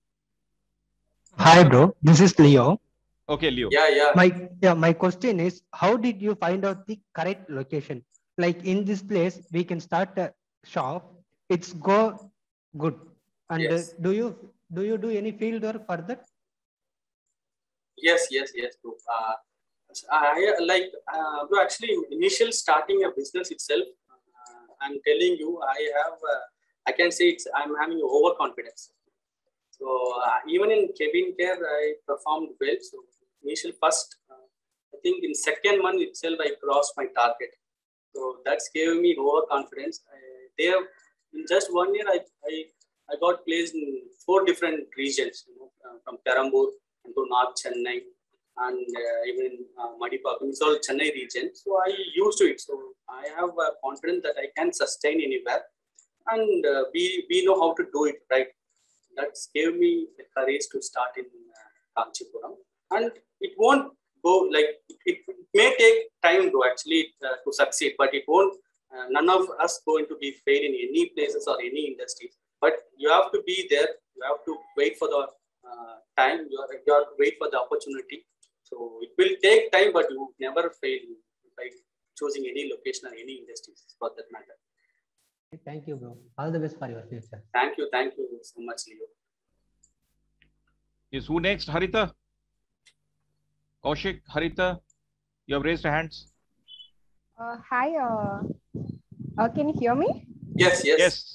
Hi, bro. This is Leo. Okay, Leo. Yeah. My question is, how did you find out the correct location? Like in this place, we can start a shop. It's go good. And yes. Do you do any field work for that? Yes, bro. Bro, actually, initial starting a business itself, I'm telling you, I can say I'm having overconfidence. So even in cabin care, I performed well. So initial first, I think in second month itself, I crossed my target. So that's gave me overconfidence. In just 1 year, I got placed in 4 different regions, from Perambur to North Chennai, and even Madipakam. It's all Chennai region. So I used to it. So I have confidence that I can sustain anywhere, and we know how to do it, right? That gave me the courage to start in Kanchipuram. And it won't go it may take time to actually to succeed, but it won't. None of us going to be fail in any places or any industries. But you have to be there. You have to wait for the time. You have to wait for the opportunity. So it will take time, but you never fail by choosing any location or any industries for that matter. Thank you, bro. All the best for your future. Thank you so much, Leo. Yes, who next? Harita? Kaushik, Harita, you have raised your hands. Hi, can you hear me? Yes.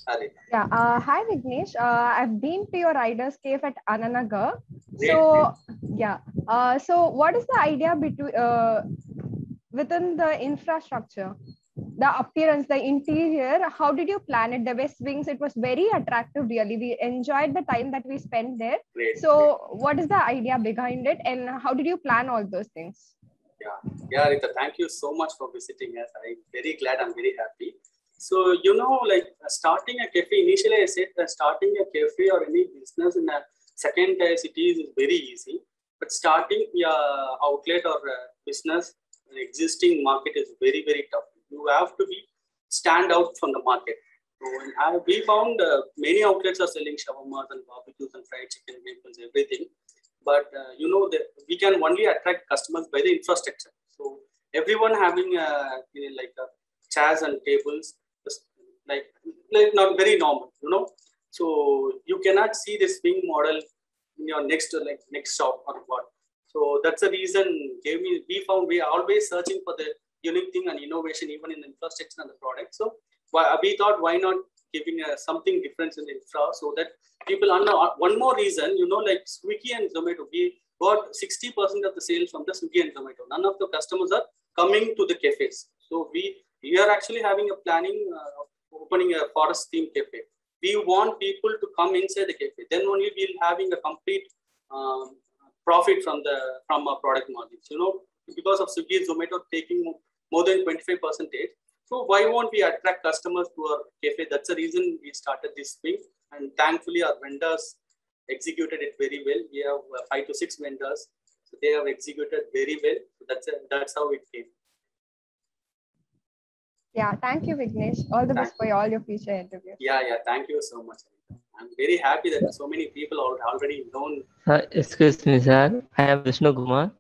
Harita. Yeah. Hi, Vignesh. I've been to your Riders Cave at Ananagar. So what is the idea within the infrastructure? The appearance, the interior, how did you plan it? The West Wings, it was very attractive, really. We enjoyed the time that we spent there. So what is the idea behind it, and how did you plan all those things? Yeah, Rita, thank you so much for visiting us. I'm very glad, I'm very happy. So, starting a cafe, initially I said that starting a cafe or any business in a second-tier cities is very easy. But starting your outlet or business in existing market is very, very tough. You have to stand out from the market. So we found many outlets are selling shawarmas and barbecues and fried chicken, waffles, everything. But we can only attract customers by the infrastructure. So everyone having chairs and tables, like not very normal, So you cannot see this swing model in your next shop or what. So that's the reason we found we are always searching for the unique thing and innovation even in the infrastructure and the product. So we thought, why not giving something different in the infra so that people one more reason, like Swiggy and Zomato, we got 60% of the sales from the Swiggy and Zomato. None of the customers are coming to the cafes. So we are actually having a planning of opening a forest theme cafe. we want people to come inside the cafe. Then only we'll having a complete profit from our product margins. You know, because of Swiggy, Zomato taking more than 25%. So why won't we attract customers to our cafe? That's the reason we started this thing. And thankfully, our vendors executed it very well. We have 5 to 6 vendors. So they have executed very well. So that's how it came. Yeah, thank you, Vignesh. All the best for all your future interviews. Yeah, thank you so much. I'm very happy that so many people are already known. Excuse me, sir. I am Vishnu Kumar.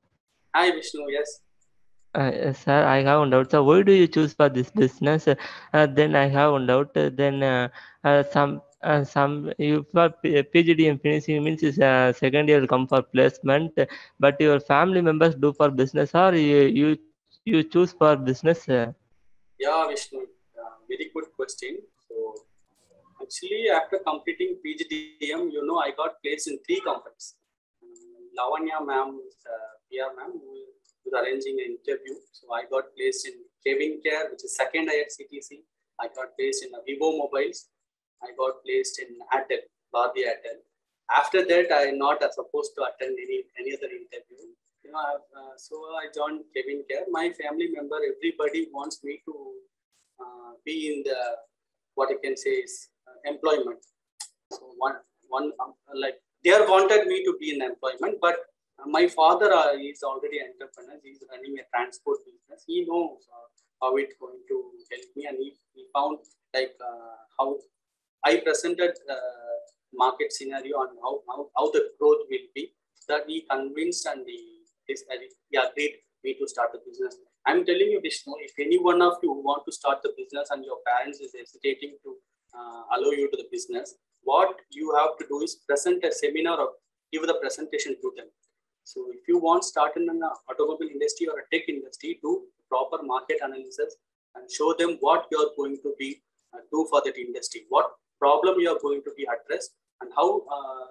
Hi, Vishnu. Yes. Sir, I have one doubt. So, why do you choose for this business? Then I have one doubt. Then some you for PGDM finishing means is second year will come for placement, but your family members do for business, or you choose for business? Yeah, Vishnu. Very good question. So, actually, after completing PGDM, you know, I got placed in 3 companies. Lavanya ma'am, PR ma'am, who was arranging an interview. So I got placed in Kevin Care, which is second IRCTC. I got placed in Vivo Mobiles. I got placed in Airtel, Bharti Airtel. After that, I not supposed to attend any other interview. You know, so I joined Kevin Care. My family member, everybody wants me to be in the, what I can say is employment. So one like they wanted me to be in employment, but my father is already an entrepreneur. He's running a transport business. He knows how it's going to help me, and he found like how I presented market scenario and how the growth will be. That he convinced and he agreed me to start the business. I'm telling you, Vishnu, if any one of you want to start the business and your parents is hesitating to allow you to the business, what you have to do is present a seminar or give the presentation to them. So if you want to start in an automobile industry or a tech industry, do proper market analysis and show them what you are going to be do for that industry, what problem you are going to be addressed, and how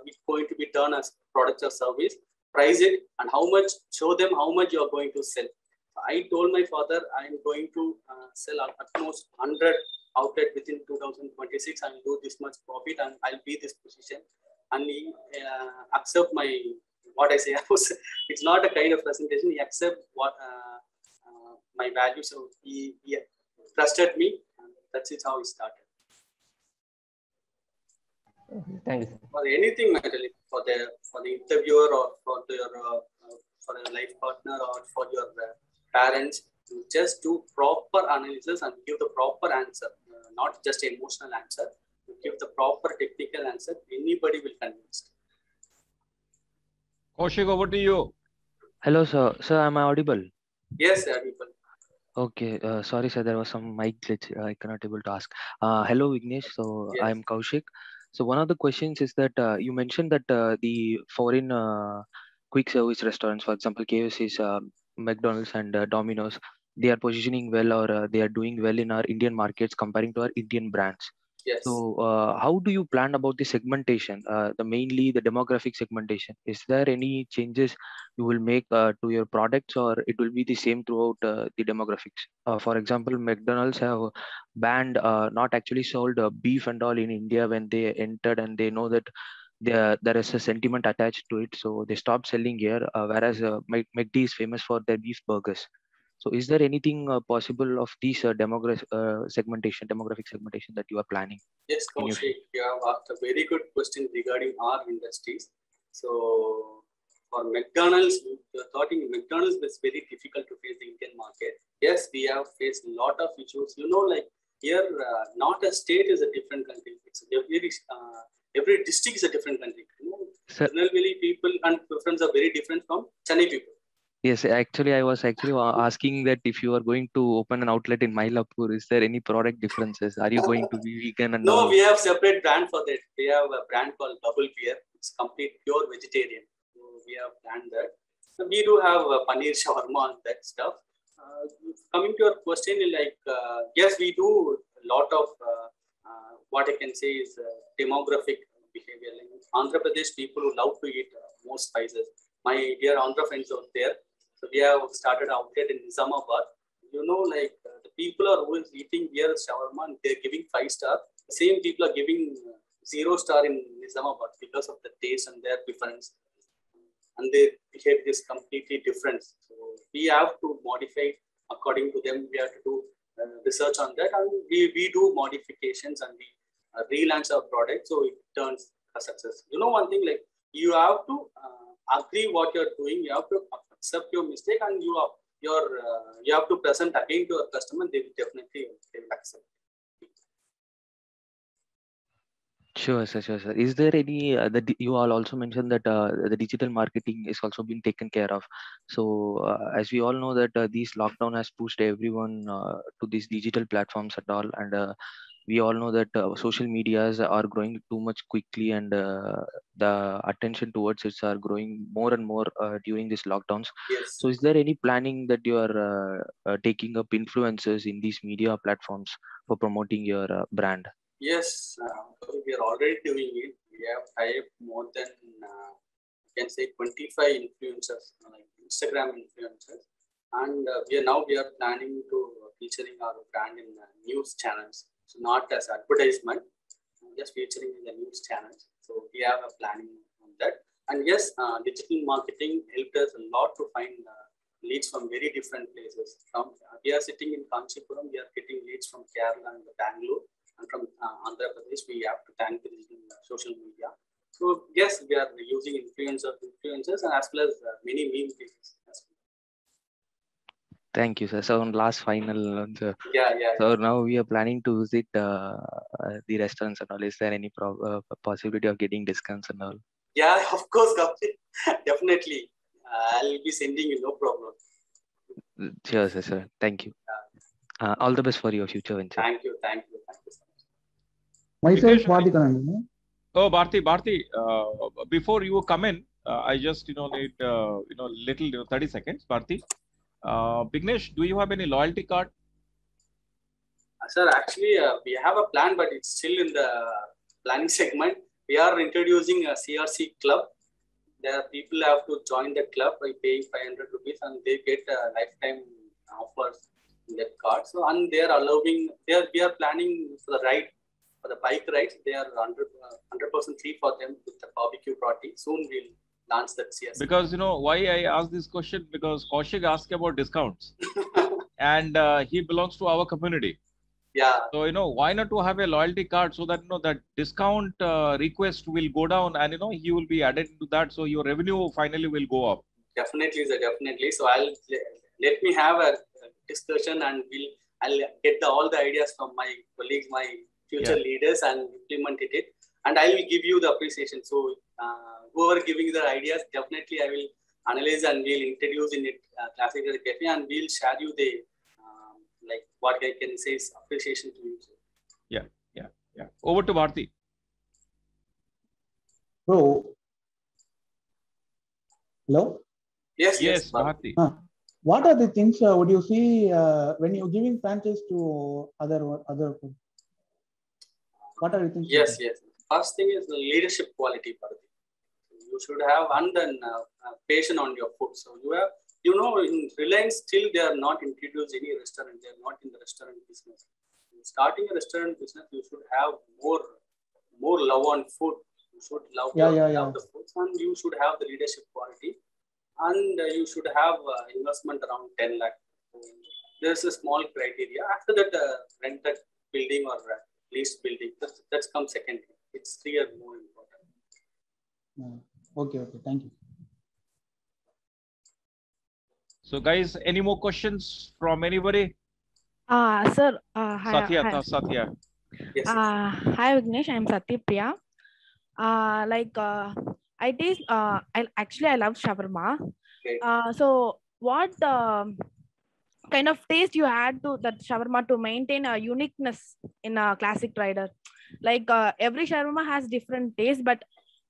it's going to be done as products or service, price it, and how much, show them how much you are going to sell. I told my father I'm going to sell at most 100 outlet within 2026 and do this much profit and I'll be this position. And he accept my, what I say, it's not a kind of presentation, he accept what my value. So he trusted me, and that's it how he started. Thank you. For anything, Natalie, for the interviewer or for a life partner or for your parents, you just do proper analysis and give the proper answer, not just an emotional answer. You give the proper technical answer, anybody will convince. Kaushik, over to you. Hello, sir. Sir, am I audible? Yes, audible. Okay. Sorry, sir. There was some mic glitch. I cannot able to ask. Hello, Vignesh. So yes. I am Kaushik. So one of the questions is that you mentioned that the foreign quick service restaurants, for example, KFC's, McDonald's, and Domino's, they are positioning well, or they are doing well in our Indian markets comparing to our Indian brands. Yes. So how do you plan about the segmentation, mainly the demographic segmentation? Is there any changes you will make to your products, or it will be the same throughout the demographics? For example, McDonald's have banned, not actually sold beef and all in India when they entered, and they know that there is a sentiment attached to it, so they stopped selling here, whereas McD is famous for their beef burgers. So is there anything possible of these demographic segmentation that you are planning? Yes, Kaushik, you have asked a very good question regarding our industries. So for McDonald's, you're talking McDonald's is very difficult to face the Indian market. Yes, we have faced a lot of issues. You know, like here, not a state is a different country. It's every district is a different country. You know, generally people and preferences are very different from Chennai people. Yes, actually, I was asking that if you are going to open an outlet in Mylapore, is there any product differences? Are you going to be vegan and No, all? we have separate brand for that. We have a brand called Bubble Beer. It's complete pure vegetarian. So we have planned that. So we do have paneer shawarma and that stuff. Coming to your question, like yes, we do a lot of what I can say is demographic behavior. Like Andhra Pradesh people who love to eat more spices. My dear Andhra friends out there. So we have started outlet in Nizamabad. You know, like the people are always eating here shawarma and they're giving 5-star. same people are giving 0 star in Nizamabad because of the taste and their preference, and their behavior is completely different. So we have to modify according to them. We have to do research on that, and we do modifications and we relaunch our product so it turns a success. You know, one thing, like you have to agree what you're doing. You have to accept your mistake, and you have to present again to your customer. They will definitely accept. Sure, sir. Sure, sir. Is there any you all also mentioned that the digital marketing is also being taken care of. So as we all know that this lockdown has pushed everyone to these digital platforms and all, and we all know that social medias are growing too much quickly, and the attention towards it are growing more and more during these lockdowns. Yes. So is there any planning that you are taking up influencers in these media platforms for promoting your brand? Yes, we are already doing it. We have typed more than, I can say, 25 influencers, like Instagram influencers. And we are planning to featuring our brand in news channels. So not as advertisement, just featuring in the news channels. So we have a planning on that. And yes, digital marketing helped us a lot to find leads from very different places. We are sitting in Kanchipuram, we are getting leads from Kerala and Bangalore. And from Andhra Pradesh, we have to thank the social media. So yes, we are using influencers and as well as many meme pages. Thank you, sir. So on last final, Yeah. So now we are planning to visit the restaurants and all. Is there any possibility of getting discounts and all? Yeah, of course, definitely. I'll be sending you, no problem. Sure, sir. Thank you. All the best for your future venture. Thank you. Myself, Bharti Kannan. Oh, Bharti, before you come in, I just need little 30 seconds. Bharti, Bignesh, do you have any loyalty card? Sir, actually, we have a plan, but it's still in the planning segment. We are introducing a CRC club. There, people have to join the club by paying 500 rupees, and they get lifetime offers in that card. So, and they are allowing. We are planning for the ride. For the bike rides, they are 100% free for them with the barbecue party. Soon we'll launch that CRC. Because why I asked this question, because Kaushik asked about discounts, and he belongs to our community. Yeah. So why not to have a loyalty card so that that discount request will go down, and he will be added to that, so your revenue finally will go up. Definitely, sir. Definitely. So let me have a discussion, and I'll get all the ideas from my colleagues, my future leaders, and implemented it, and I will give you the appreciation. So whoever giving the ideas, definitely I will analyze and we'll introduce in it Classic Rider Cafe, and we'll share you the like what I can say is appreciation to you. Yeah. Over to Bharti. Bro. Hello. Yes, Bharti. What are the things would you see when you're giving franchise to other? What are the things? Yes. First thing is the leadership quality. You should have passion on your food. So you have, in Reliance still they are not introduced any restaurant. They are not in the restaurant business. Starting a restaurant business, you should have more love on food. You should love the food, and you should have the leadership quality, and you should have investment around 10 lakh. There's a small criteria. After that, rented building or leased building, that comes second. It's 3 years more important. Okay. Thank you. So guys, any more questions from anybody? Sir. Hi. Satya. Yes. Hi, Vignesh. I'm Satya. I taste. I love shawarma. Okay. So what kind of taste you add to that shawarma to maintain a uniqueness in a Classic Rider? Like every shawarma has different taste, but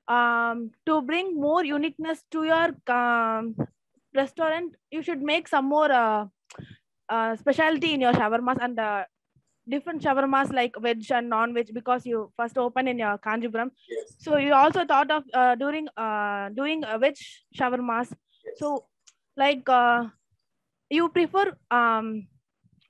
to bring more uniqueness to your restaurant, you should make some more specialty in your shawarmas, and different shawarmas like veg and non-veg, because you first open in your Kanchipuram. Yes. So you also thought of doing veg shawarmas. Yes. So like you prefer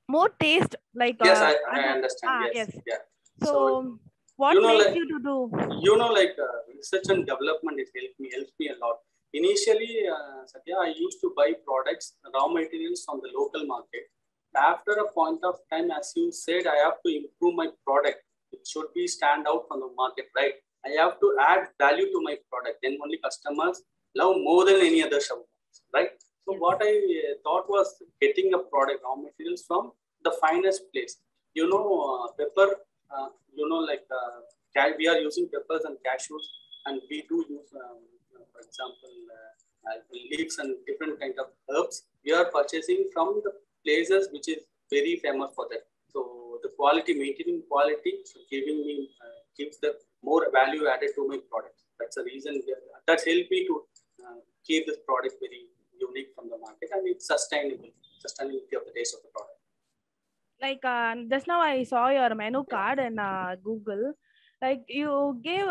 more taste, like yes, I understand. Yes. Yeah. So what you know, makes like, you to do? Like research and development, it helps me a lot. Initially, Satya, I used to buy products, raw materials from the local market. After a point of time, as you said, I have to improve my product. It should be stand out from the market, right? I have to add value to my product. Then only customers love more than any other shawarma, right? So what I thought was getting a product, raw materials from the finest place. Pepper, like we are using peppers and cashews, and we do use, for example, leaves and different kind of herbs. We are purchasing from the places which is very famous for that. So the quality, maintaining quality, giving me gives the more value added to my product. That's the reason that's helped me to keep this product very unique from the market, and it's sustainability of the taste of the product. Like just now I saw your menu card in Google. Like you gave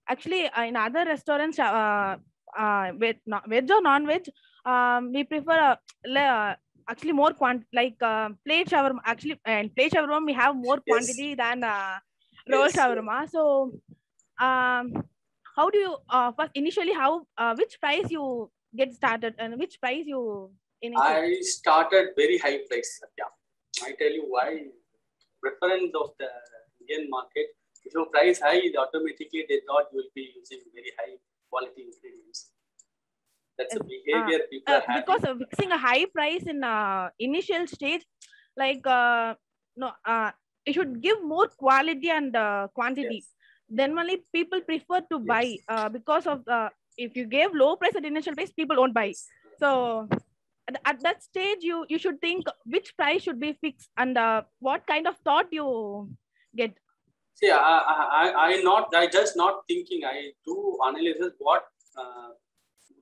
actually in other restaurants, veg or non-veg, we prefer actually more plate shawarma. Actually, and plate shawarma we have more quantity than roll shawarma. So how do you first initially which price you get started and which price you initially? I started very high price. Yeah, I tell you why. Preference of the Indian market. If you price high, automatically they thought you will be using very high quality ingredients. That's a behavior people are having. Because of fixing a high price in initial stage, like you should give more quality and quantity. Then only people prefer to buy because of if you gave low price at initial price, people won't buy. So at that stage, you should think which price should be fixed and what kind of thought you get. See, I just not thinking. I do analysis what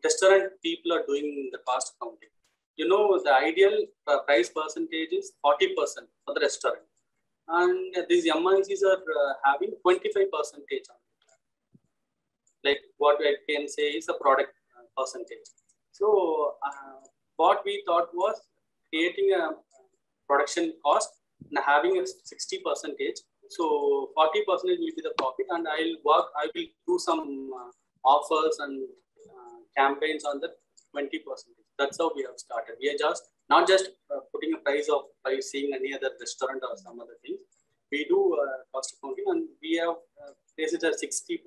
restaurant people are doing in the cost accounting. The ideal price percentage is 40% for the restaurant, and these MNCs are having 25% on it. Like what I can say is a product percentage. So what we thought was creating a production cost and having a 60%. So 40% will be the profit, and I will do some offers and campaigns on the 20%. That's how we have started. We are just not just putting a price by seeing any other restaurant or some other things. We do cost accounting, and we have placed it at 60%.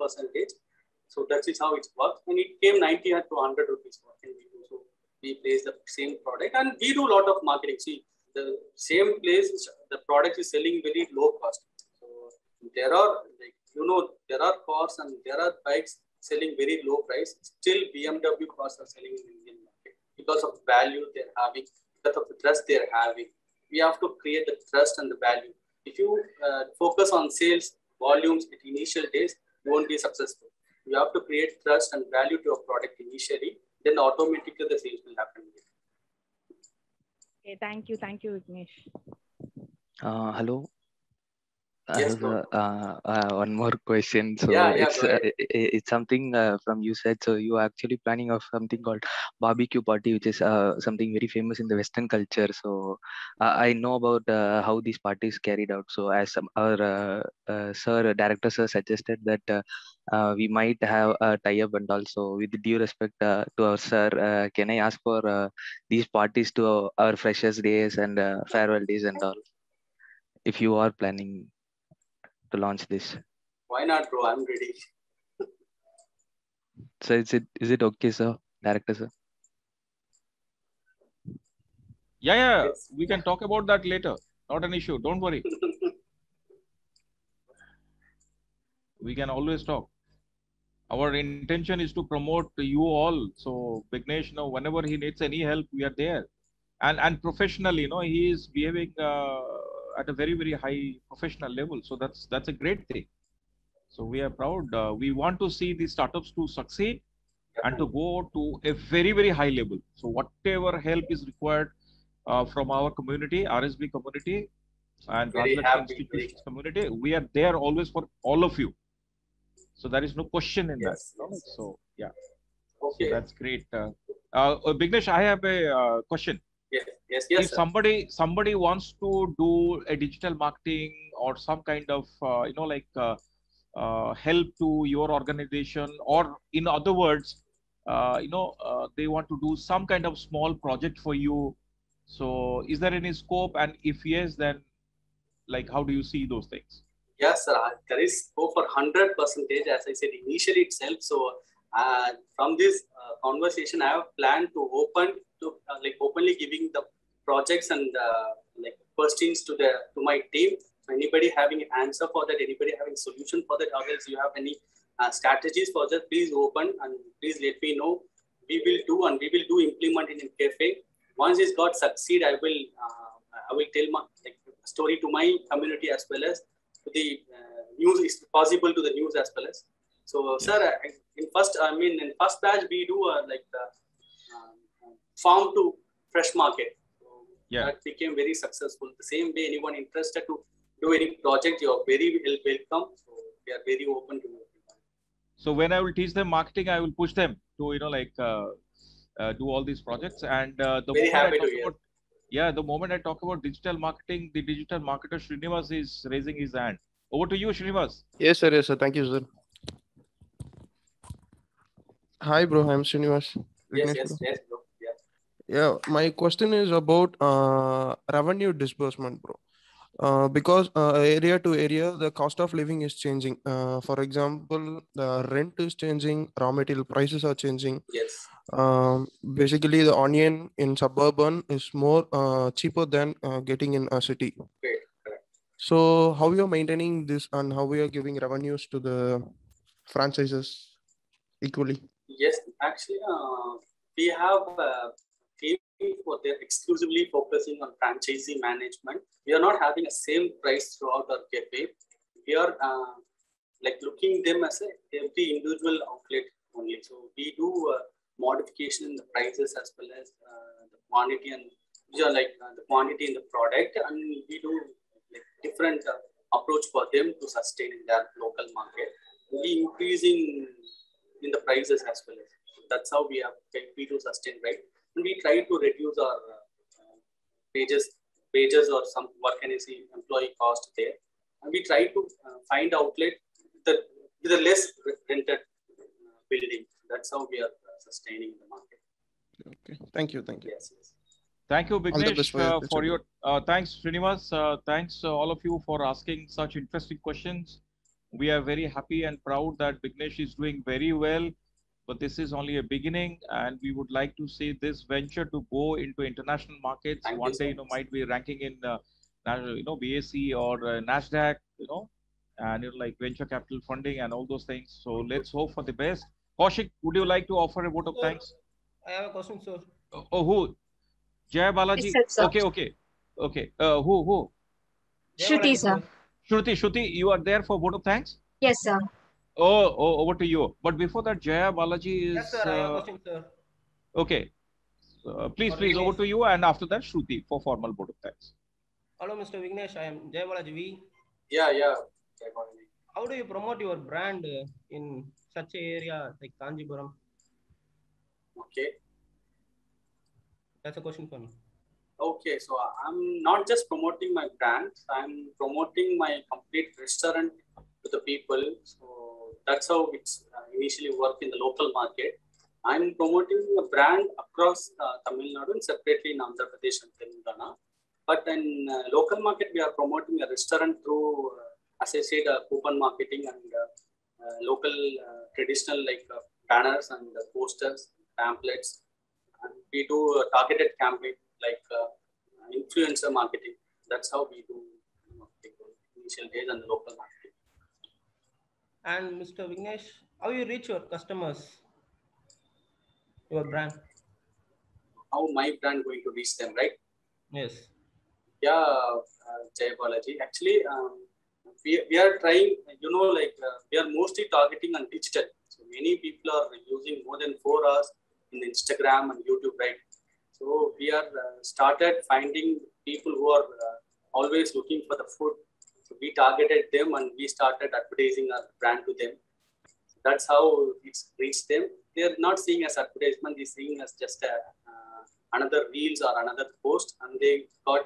So that is how it works. And it came 90 to 100 rupees. What can we do? So we place the same product, and we do a lot of marketing. See, the same place, the product is selling very low cost. So there are, there are cars and there are bikes selling very low price. Still, BMW cars are selling in the Indian market because of value they're having, because of the trust they're having. We have to create the trust and the value. If you focus on sales volumes at initial days, you won't be successful. You have to create trust and value to your product initially, then automatically the sales will happen. Okay, thank you, Vignesh. Hello. Yes, one more question. So it's something from you said. So you are actually planning of something called barbecue party, which is something very famous in the Western culture. So I know about how these parties carried out. So as our director sir suggested that we might have a tie-up, and also with due respect to our sir, can I ask for these parties to our freshers days and farewell days and all, if you are planning to launch this? Why not, bro? I'm ready. So is it okay, sir, director sir? Yeah, we can talk about that later. Not an issue. Don't worry. We can always talk. Our intention is to promote you all. So Vignesh, whenever he needs any help, we are there. And professionally, he is behaving at a very, very high professional level. So that's a great thing. So we are proud. We want to see the startups to succeed and to go to a very, very high level. So whatever help is required from our community, RSB community and Rajlakshmi Institutions community, we are there always for all of you. So there is no question in that. So yeah, okay. So that's great. Vignesh, I have a question. Yes, if sir. somebody wants to do a digital marketing or some kind of help to your organization, or in other words, they want to do some kind of small project for you. So is there any scope? And if yes, then like how do you see those things? Yes, sir. There is scope for 100%, as I said initially itself. So from this conversation, I have planned to openly giving the projects and questions to my team. Anybody having an answer for that, anybody having solution for that, or else you have any strategies for that, please open and please let me know. We will do implement in cafe. Once it's got succeed, I will tell my story to my community as well as to the news, is possible to the news as well as. So, yes. Sir, in first batch we do farm to fresh market. So that became very successful. The same way, anyone interested to do any project, you are very welcome. So we are very open to it. So when I will teach them marketing, I will push them to do all these projects. And very happy to hear. The moment I talk about digital marketing, the digital marketer Srinivas is raising his hand. Over to you, Srinivas. Yes, sir. Yes, sir. Thank you, sir. Hi, bro. I'm Srinivas. Yes, bro. Yeah, my question is about revenue disbursement, bro. Because area to area, the cost of living is changing. For example, the rent is changing, raw material prices are changing. Yes. Basically, the onion in suburban is more cheaper than getting in a city. Great. Correct. So, how we are maintaining this and how we are giving revenues to the franchises equally? Yes, actually, we have a team for they're exclusively focusing on franchisee management. We are not having a same price throughout our cafe. We are looking them as every individual outlet only. So we do modification in the prices as well as the quantity and the quantity in the product, and we do different approach for them to sustain in their local market. We increasing in the prices as well as. That's how we do sustain, right? And we try to reduce our wages or some, what can I say, employee cost there. And we try to find outlet with a less rented building. That's how we are sustaining the market. Okay, thank you. Yes. Thank you, Vignesh, for your thanks, Srinivas. Thanks all of you for asking such interesting questions. We are very happy and proud that Vignesh is doing very well, but this is only a beginning, and we would like to see this venture to go into international markets. One day, might be ranking in, BSE or NASDAQ, and like venture capital funding and all those things. So let's hope for the best. Kaushik, would you like to offer a vote of thanks? I have a question, sir. Oh, who? Jay Balaji. Yes, Okay. Who? Shruti, sir. Shruti, you are there for vote of thanks? Yes, sir. Oh, over to you. But before that, Jaya Balaji is. Yes, sir. I have a question, sir. Okay. Please, over to you, and after that, Shruti for formal vote of thanks. Hello, Mr. Vignesh. I am Jaya Balaji V. Yeah. How do you promote your brand in such an area like Kanjipuram? Okay. That's a question for me. Okay, so I'm not just promoting my brand, I'm promoting my complete restaurant to the people. So that's how it's initially worked in the local market. I'm promoting a brand across Tamil Nadu and separately in Andhra Pradesh and Telangana. But in local market, we are promoting a restaurant through, as I said, coupon marketing and local traditional banners and posters, pamphlets. And we do a targeted campaign like influencer marketing. That's how we do initial days and local marketing. And Mr. Vignesh, how you reach your customers, your brand? How my brand going to reach them, right? Yes. Yeah, Jay Balaji. Actually, we are trying, we are mostly targeting on digital. So many people are using more than 4 hours in Instagram and YouTube, right? So we are started finding people who are always looking for the food. So we targeted them and we started advertising our brand to them. That's how it's reached them. They're not seeing as advertisement, they're seeing as just another reels or another post, and they got,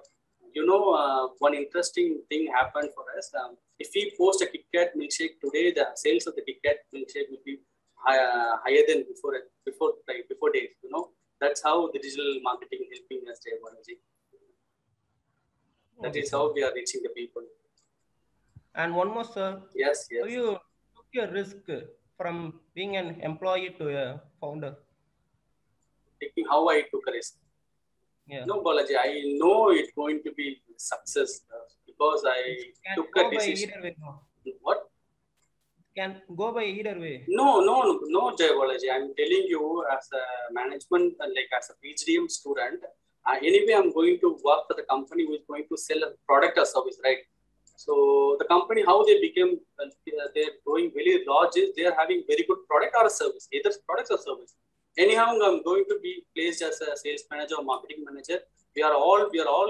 one interesting thing happened for us. If we post a KitKat milkshake today, the sales of the KitKat milkshake will be higher than before days. That's how the digital marketing helping us, Jai Balaji. That is how we are reaching the people. And one more, sir. Yes. So you took a risk from being an employee to a founder. Taking how I took a risk. Yeah. No, Balaji, I know it's going to be success because I took a decision. Either way, no. What? Can go by either way. No, Jai Balaji. I'm telling you, as a management, like as a PhDM student, anyway, I'm going to work for the company who is going to sell a product or service, right? So the company, how they became, they're growing very large is they're having very good product or a service, either products or service. Anyhow, I'm going to be placed as a sales manager or marketing manager. We are all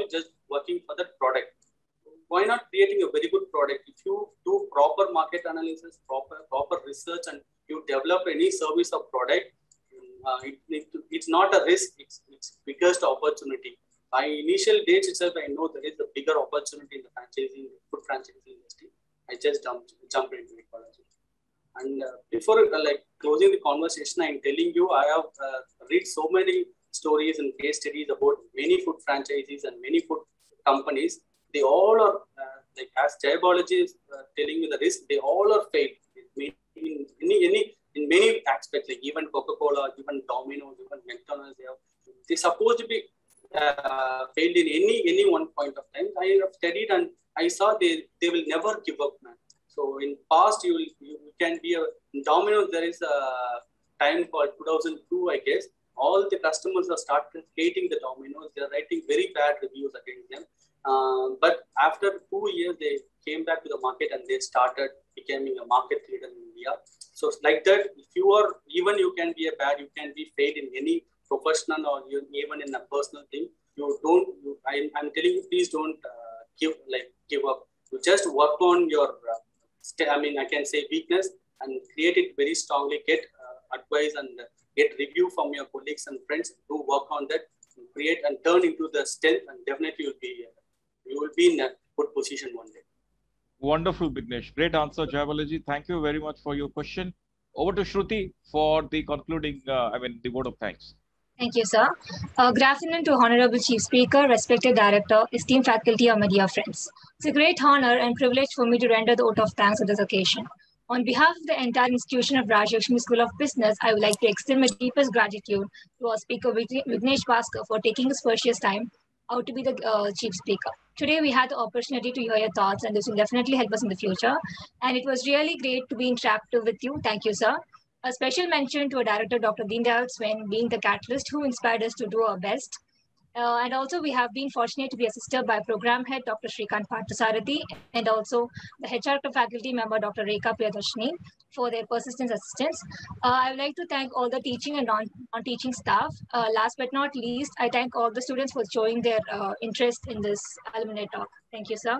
just working for that product. Why not creating a very good product? If you do proper market analysis, proper research, and you develop any service or product, it's not a risk. It's biggest opportunity. By initial days itself, I know there is a bigger opportunity in the food franchising industry. I just jumped into it. And before closing the conversation, I'm telling you, I have read so many stories and case studies about many food franchisees and many food companies. They all are, as Jai Balaji is telling me the risk, they all are failed in many aspects, like even Coca-Cola, even Domino's, even McDonald's. They're supposed to be failed in any one point of time. I have studied and I saw they will never give up, man. So in past, you can be in Domino's. There is a time called 2002, I guess. All the customers are started hating the Domino's. They're writing very bad reviews against them. But after 2 years, they came back to the market and they started becoming a market leader in India. So like that, if you are, even you can be you can be failed in any professional or even in a personal thing. I'm telling you, please don't give up. You just work on your, I can say weakness and create it very strongly. Get advice and get review from your colleagues and friends. Do work on that, create and turn into the strength, and definitely you will be in a good position one day. Wonderful, Vignesh. Great answer, Jai Balaji. Thank you very much for your question. Over to Shruti for the concluding, the vote of thanks. Thank you, sir. Good afternoon to Honorable Chief Speaker, respected Director, esteemed faculty, and my dear friends. It's a great honor and privilege for me to render the vote of thanks on this occasion. On behalf of the entire institution of Rajlakshmi School of Business, I would like to extend my deepest gratitude to our speaker, Vignesh Bhaskar, for taking his precious time out to be the chief speaker. Today, we had the opportunity to hear your thoughts, and this will definitely help us in the future. And it was really great to be interactive with you. Thank you, sir. A special mention to our director, Dr. Deen Dayal Swain, being the catalyst who inspired us to do our best. And also, we have been fortunate to be assisted by program head, Dr. Shrikant Parthasarathy, and also the HR faculty member, Dr. Rekha Priyadarshini, for their persistence assistance. I would like to thank all the teaching and non-teaching staff. Last but not least, I thank all the students for showing their interest in this alumni talk. Thank you, sir.